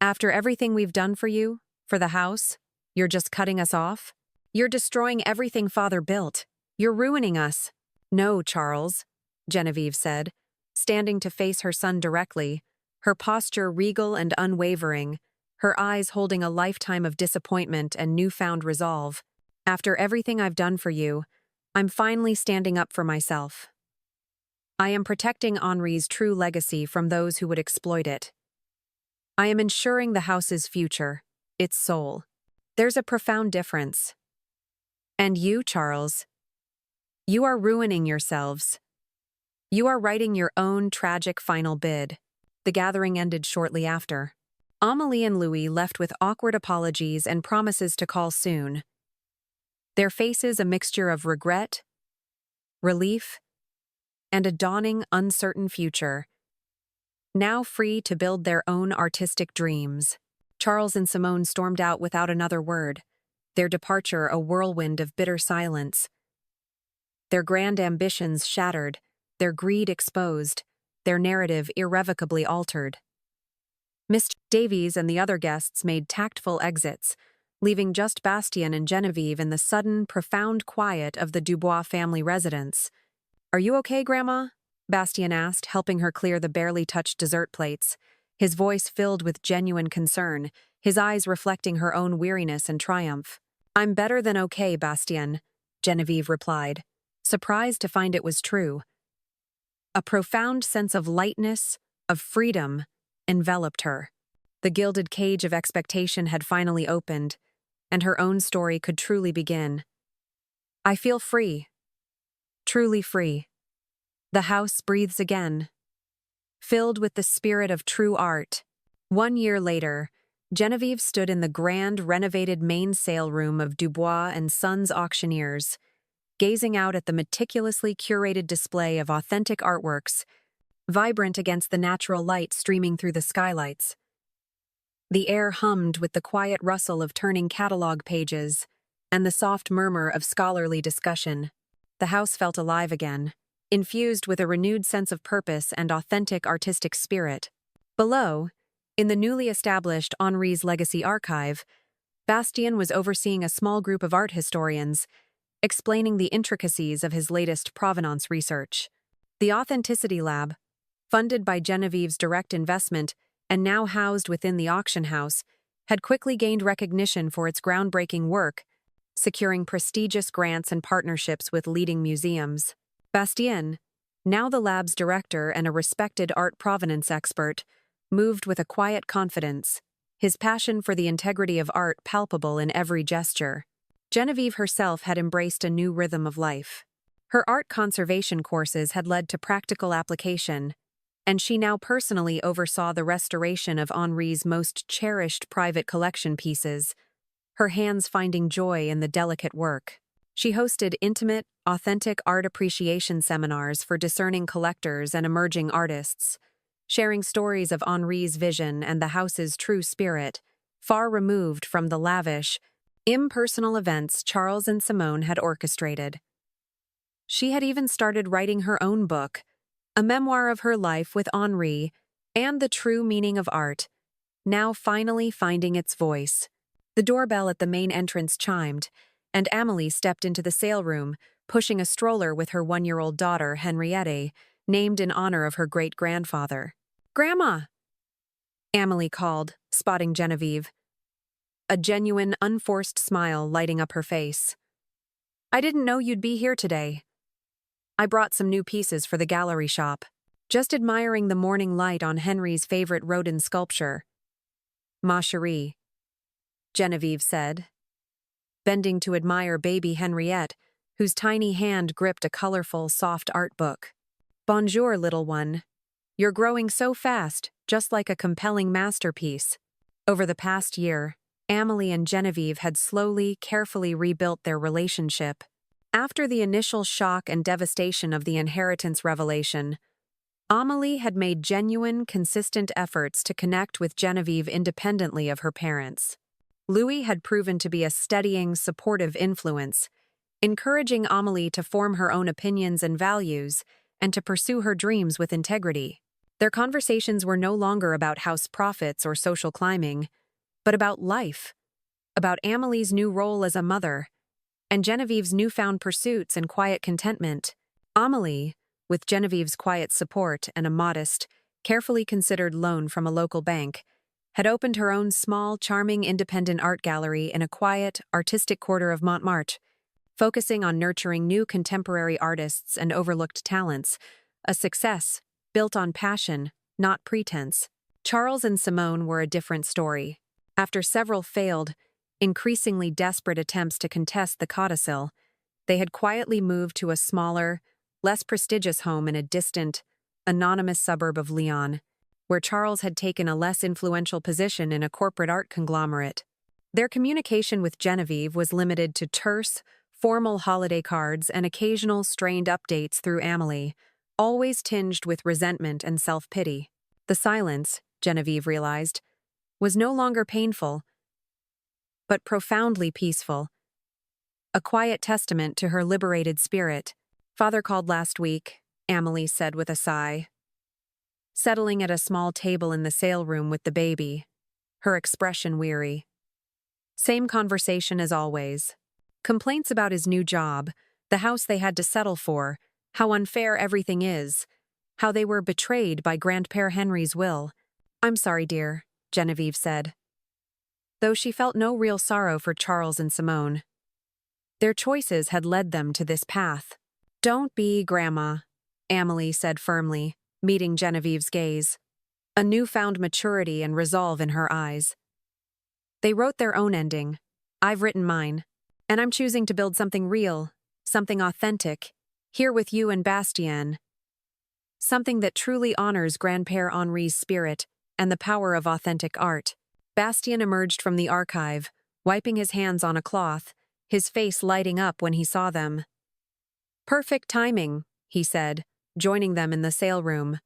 S1: "After everything we've done for you, for the house, you're just cutting us off? You're destroying everything Father built. You're ruining us." "No, Charles," Genevieve said, standing to face her son directly, her posture regal and unwavering, her eyes holding a lifetime of disappointment and newfound resolve. "After everything I've done for you, I'm finally standing up for myself. I am protecting Henri's true legacy from those who would exploit it. I am ensuring the house's future, its soul. There's a profound difference. And you, Charles, you are ruining yourselves. You are writing your own tragic final bid." The gathering ended shortly after. Amélie and Louis left with awkward apologies and promises to call soon. Their faces a mixture of regret, relief, and a dawning, uncertain future. Now free to build their own artistic dreams. Charles and Simone stormed out without another word, their departure a whirlwind of bitter silence. Their grand ambitions shattered, their greed exposed, their narrative irrevocably altered. Miss Davies and the other guests made tactful exits, leaving just Bastien and Genevieve in the sudden, profound quiet of the Dubois family residence. "Are you okay, Grandma?" Bastien asked, helping her clear the barely touched dessert plates, his voice filled with genuine concern, his eyes reflecting her own weariness and triumph. "I'm better than okay, Bastien," Genevieve replied, surprised to find it was true. A profound sense of lightness, of freedom, enveloped her. The gilded cage of expectation had finally opened, and her own story could truly begin. "I feel free. Truly free." The house breathes again, filled with the spirit of true art. 1 year later, Genevieve stood in the grand, renovated main sale room of Dubois and Sons auctioneers, gazing out at the meticulously curated display of authentic artworks, vibrant against the natural light streaming through the skylights. The air hummed with the quiet rustle of turning catalog pages and the soft murmur of scholarly discussion. The house felt alive again, infused with a renewed sense of purpose and authentic artistic spirit. Below, in the newly established Henri's Legacy Archive, Bastien was overseeing a small group of art historians, explaining the intricacies of his latest provenance research. The Authenticity Lab, funded by Genevieve's direct investment and now housed within the auction house, had quickly gained recognition for its groundbreaking work, securing prestigious grants and partnerships with leading museums. Bastien, now the lab's director and a respected art provenance expert, moved with a quiet confidence, his passion for the integrity of art palpable in every gesture. Genevieve herself had embraced a new rhythm of life. Her art conservation courses had led to practical application, and she now personally oversaw the restoration of Henri's most cherished private collection pieces, her hands finding joy in the delicate work. She hosted intimate, authentic art appreciation seminars for discerning collectors and emerging artists, sharing stories of Henri's vision and the house's true spirit, far removed from the lavish, impersonal events Charles and Simone had orchestrated. She had even started writing her own book, a memoir of her life with Henri and the true meaning of art, now finally finding its voice. The doorbell at the main entrance chimed, and Amélie stepped into the sale room, pushing a stroller with her 1-year-old daughter, Henriette, named in honor of her great-grandfather. "Grandma!" Amélie called, spotting Genevieve, a genuine, unforced smile lighting up her face. "I didn't know you'd be here today. I brought some new pieces for the gallery shop. Just admiring the morning light on Henri's favorite Rodin sculpture." "Ma chérie," Genevieve said, bending to admire baby Henriette, whose tiny hand gripped a colorful, soft art book. "Bonjour, little one. You're growing so fast, just like a compelling masterpiece." Over the past year, Amelie and Genevieve had slowly, carefully rebuilt their relationship. After the initial shock and devastation of the inheritance revelation, Amelie had made genuine, consistent efforts to connect with Genevieve independently of her parents. Louis had proven to be a steadying, supportive influence, encouraging Amelie to form her own opinions and values and to pursue her dreams with integrity. Their conversations were no longer about house profits or social climbing, but about life, about Amelie's new role as a mother, and Genevieve's newfound pursuits and quiet contentment. Amelie, with Genevieve's quiet support and a modest, carefully considered loan from a local bank, had opened her own small, charming independent art gallery in a quiet, artistic quarter of Montmartre, focusing on nurturing new contemporary artists and overlooked talents, a success built on passion, not pretense. Charles and Simone were a different story. After several failed, increasingly desperate attempts to contest the codicil, they had quietly moved to a smaller, less prestigious home in a distant, anonymous suburb of Lyon, where Charles had taken a less influential position in a corporate art conglomerate. Their communication with Genevieve was limited to terse, formal holiday cards and occasional strained updates through Amelie, always tinged with resentment and self-pity. The silence, Genevieve realized, was no longer painful, but profoundly peaceful, a quiet testament to her liberated spirit. "Father called last week," Amelie said with a sigh, settling at a small table in the sale room with the baby, her expression weary. Same conversation as always. Complaints about his new job, the house they had to settle for, how unfair everything is, how they were betrayed by Grandpère Henry's will. "I'm sorry, dear," Genevieve said, though she felt no real sorrow for Charles and Simone. Their choices had led them to this path. "Don't be, Grandma," Amelie said firmly, meeting Genevieve's gaze, a newfound maturity and resolve in her eyes. "They wrote their own ending. I've written mine. And I'm choosing to build something real, something authentic, here with you and Bastien. Something that truly honors Grandpère Henri's spirit and the power of authentic art." Bastien emerged from the archive, wiping his hands on a cloth, his face lighting up when he saw them. "Perfect timing," he said, joining them in the sale room.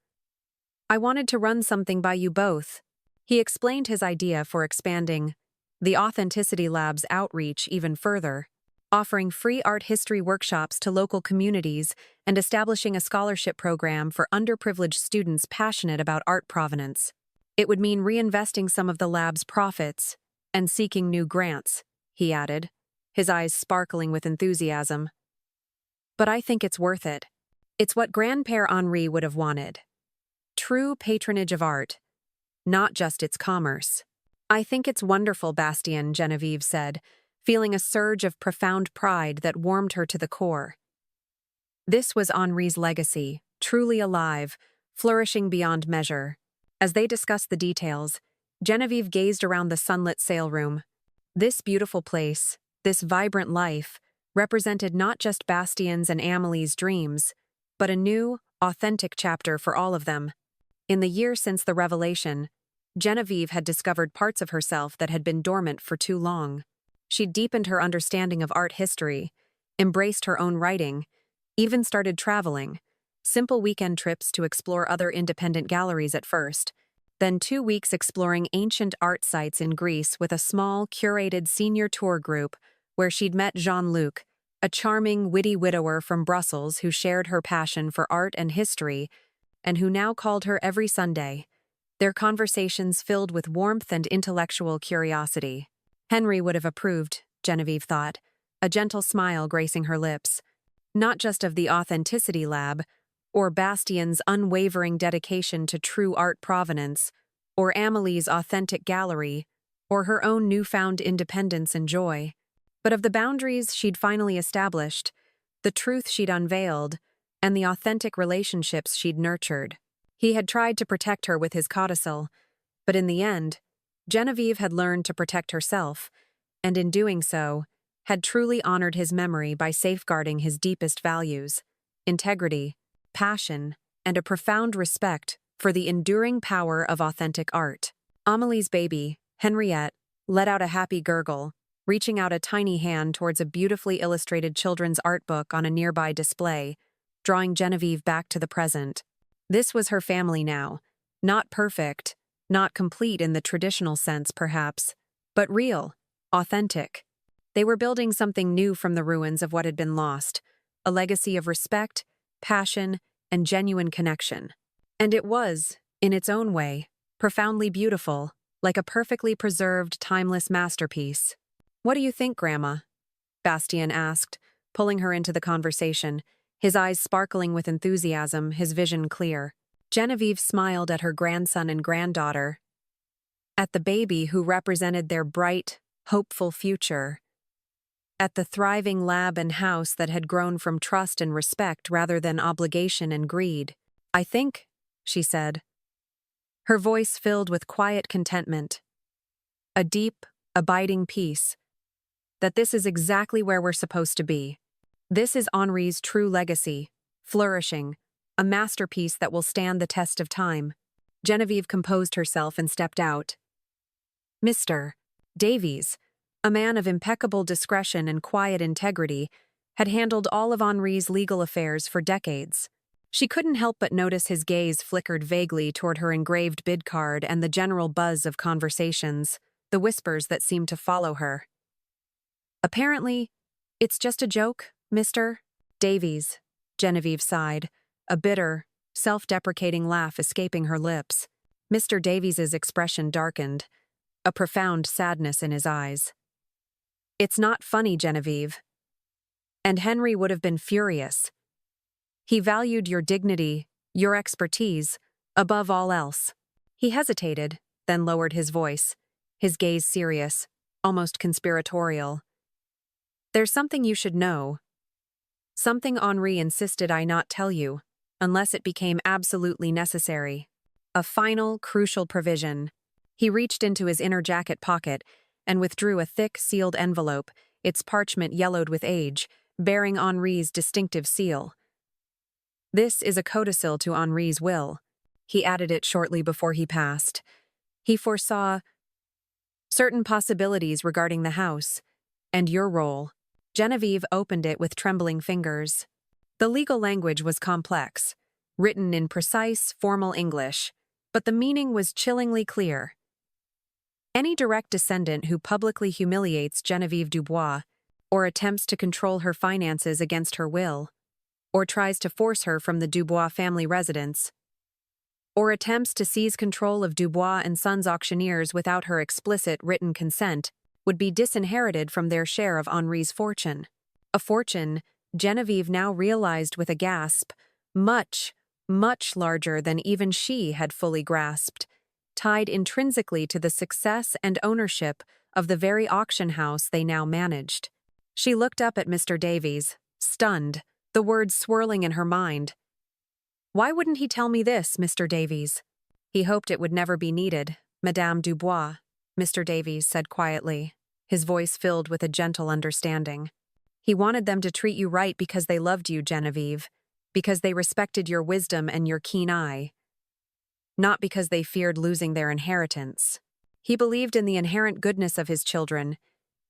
S1: "I wanted to run something by you both." He explained his idea for expanding the Authenticity Lab's outreach even further, offering free art history workshops to local communities and establishing a scholarship program for underprivileged students passionate about art provenance. It would mean reinvesting some of the lab's profits and seeking new grants, he added, his eyes sparkling with enthusiasm. "But I think it's worth it. It's what Grandpère Henri would have wanted. True patronage of art, not just its commerce." "I think it's wonderful, Bastien," Genevieve said, feeling a surge of profound pride that warmed her to the core. This was Henri's legacy, truly alive, flourishing beyond measure. As they discussed the details, Genevieve gazed around the sunlit sale room. This beautiful place, this vibrant life, represented not just Bastien's and Amelie's dreams, but a new, authentic chapter for all of them. In the year since the revelation, Genevieve had discovered parts of herself that had been dormant for too long. She'd deepened her understanding of art history, embraced her own writing, even started traveling, simple weekend trips to explore other independent galleries at first, then 2 weeks exploring ancient art sites in Greece with a small, curated senior tour group where she'd met Jean-Luc, a charming, witty widower from Brussels who shared her passion for art and history and who now called her every Sunday, their conversations filled with warmth and intellectual curiosity. Henry would have approved, Genevieve thought, a gentle smile gracing her lips, not just of the Authenticity Lab, or Bastien's unwavering dedication to true art provenance, or Amelie's authentic gallery, or her own newfound independence and joy, but of the boundaries she'd finally established, the truth she'd unveiled, and the authentic relationships she'd nurtured. He had tried to protect her with his codicil, but in the end, Genevieve had learned to protect herself, and in doing so, had truly honored his memory by safeguarding his deepest values: integrity, passion, and a profound respect for the enduring power of authentic art. Amelie's baby, Henriette, let out a happy gurgle, reaching out a tiny hand towards a beautifully illustrated children's art book on a nearby display, drawing Genevieve back to the present. This was her family now. Not perfect, not complete in the traditional sense, perhaps, but real, authentic. They were building something new from the ruins of what had been lost, a legacy of respect, passion, and genuine connection. And it was, in its own way, profoundly beautiful, like a perfectly preserved, timeless masterpiece. "What do you think, Grandma?" Bastien asked, pulling her into the conversation, his eyes sparkling with enthusiasm, his vision clear. Genevieve smiled at her grandson and granddaughter, at the baby who represented their bright, hopeful future, at the thriving lab and house that had grown from trust and respect rather than obligation and greed. "I think," she said, her voice filled with quiet contentment, a deep, abiding peace, "that this is exactly where we're supposed to be. This is Henri's true legacy, flourishing, a masterpiece that will stand the test of time." Genevieve composed herself and stepped out. Mr. Davies, a man of impeccable discretion and quiet integrity, had handled all of Henri's legal affairs for decades. She couldn't help but notice his gaze flickered vaguely toward her engraved bid card and the general buzz of conversations, the whispers that seemed to follow her. "Apparently, it's just a joke, Mr. Davies," Genevieve sighed, a bitter, self-deprecating laugh escaping her lips. Mr. Davies's expression darkened, a profound sadness in his eyes. "It's not funny, Genevieve." And Henri would have been furious. He valued your dignity, your expertise, above all else. He hesitated, then lowered his voice, his gaze serious, almost conspiratorial. "There's something you should know. Something Henri insisted I not tell you, unless it became absolutely necessary. A final, crucial provision." He reached into his inner jacket pocket and withdrew a thick, sealed envelope, its parchment yellowed with age, bearing Henri's distinctive seal. "This is a codicil to Henri's will." He added it shortly before he passed. He foresaw certain possibilities regarding the house, and your role. Genevieve opened it with trembling fingers. The legal language was complex, written in precise, formal English, but the meaning was chillingly clear. Any direct descendant who publicly humiliates Genevieve Dubois, or attempts to control her finances against her will, or tries to force her from the Dubois family residence, or attempts to seize control of Dubois and Sons auctioneers without her explicit written consent, would be disinherited from their share of Henri's fortune. A fortune, Genevieve now realized with a gasp, much, much larger than even she had fully grasped, tied intrinsically to the success and ownership of the very auction house they now managed. She looked up at Mr. Davies, stunned, the words swirling in her mind. "Why wouldn't he tell me this, Mr. Davies?" "He hoped it would never be needed, Madame Dubois," Mr. Davies said quietly, his voice filled with a gentle understanding. "He wanted them to treat you right because they loved you, Genevieve, because they respected your wisdom and your keen eye, not because they feared losing their inheritance. He believed in the inherent goodness of his children,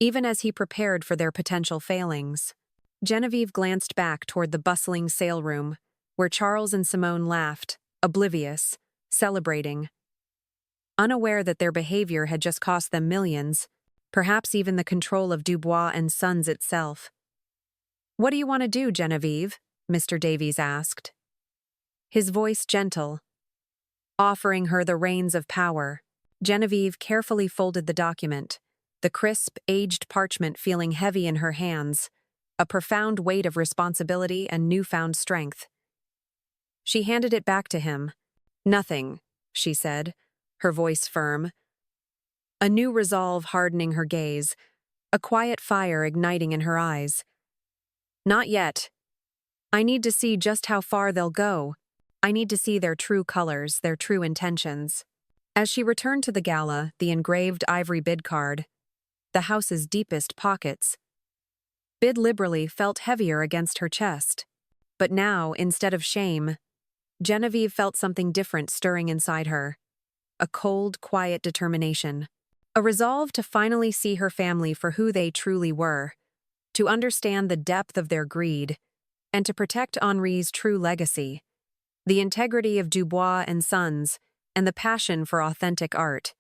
S1: even as he prepared for their potential failings." Genevieve glanced back toward the bustling sale room, where Charles and Simone laughed, oblivious, celebrating, unaware that their behavior had just cost them millions, perhaps even the control of Dubois and Sons itself. "What do you want to do, Genevieve?" Mr. Davies asked, his voice gentle, offering her the reins of power. Genevieve carefully folded the document, the crisp, aged parchment feeling heavy in her hands, a profound weight of responsibility and newfound strength. She handed it back to him. "Nothing," she said, her voice firm, a new resolve hardening her gaze, a quiet fire igniting in her eyes. "Not yet. I need to see just how far they'll go. I need to see their true colors, their true intentions." As she returned to the gala, the engraved ivory bid card, the house's deepest pockets, Bid liberally felt heavier against her chest. But now, instead of shame, Genevieve felt something different stirring inside her. A cold, quiet determination. A resolve to finally see her family for who they truly were, to understand the depth of their greed, and to protect Henri's true legacy, the integrity of Dubois and Sons, and the passion for authentic art.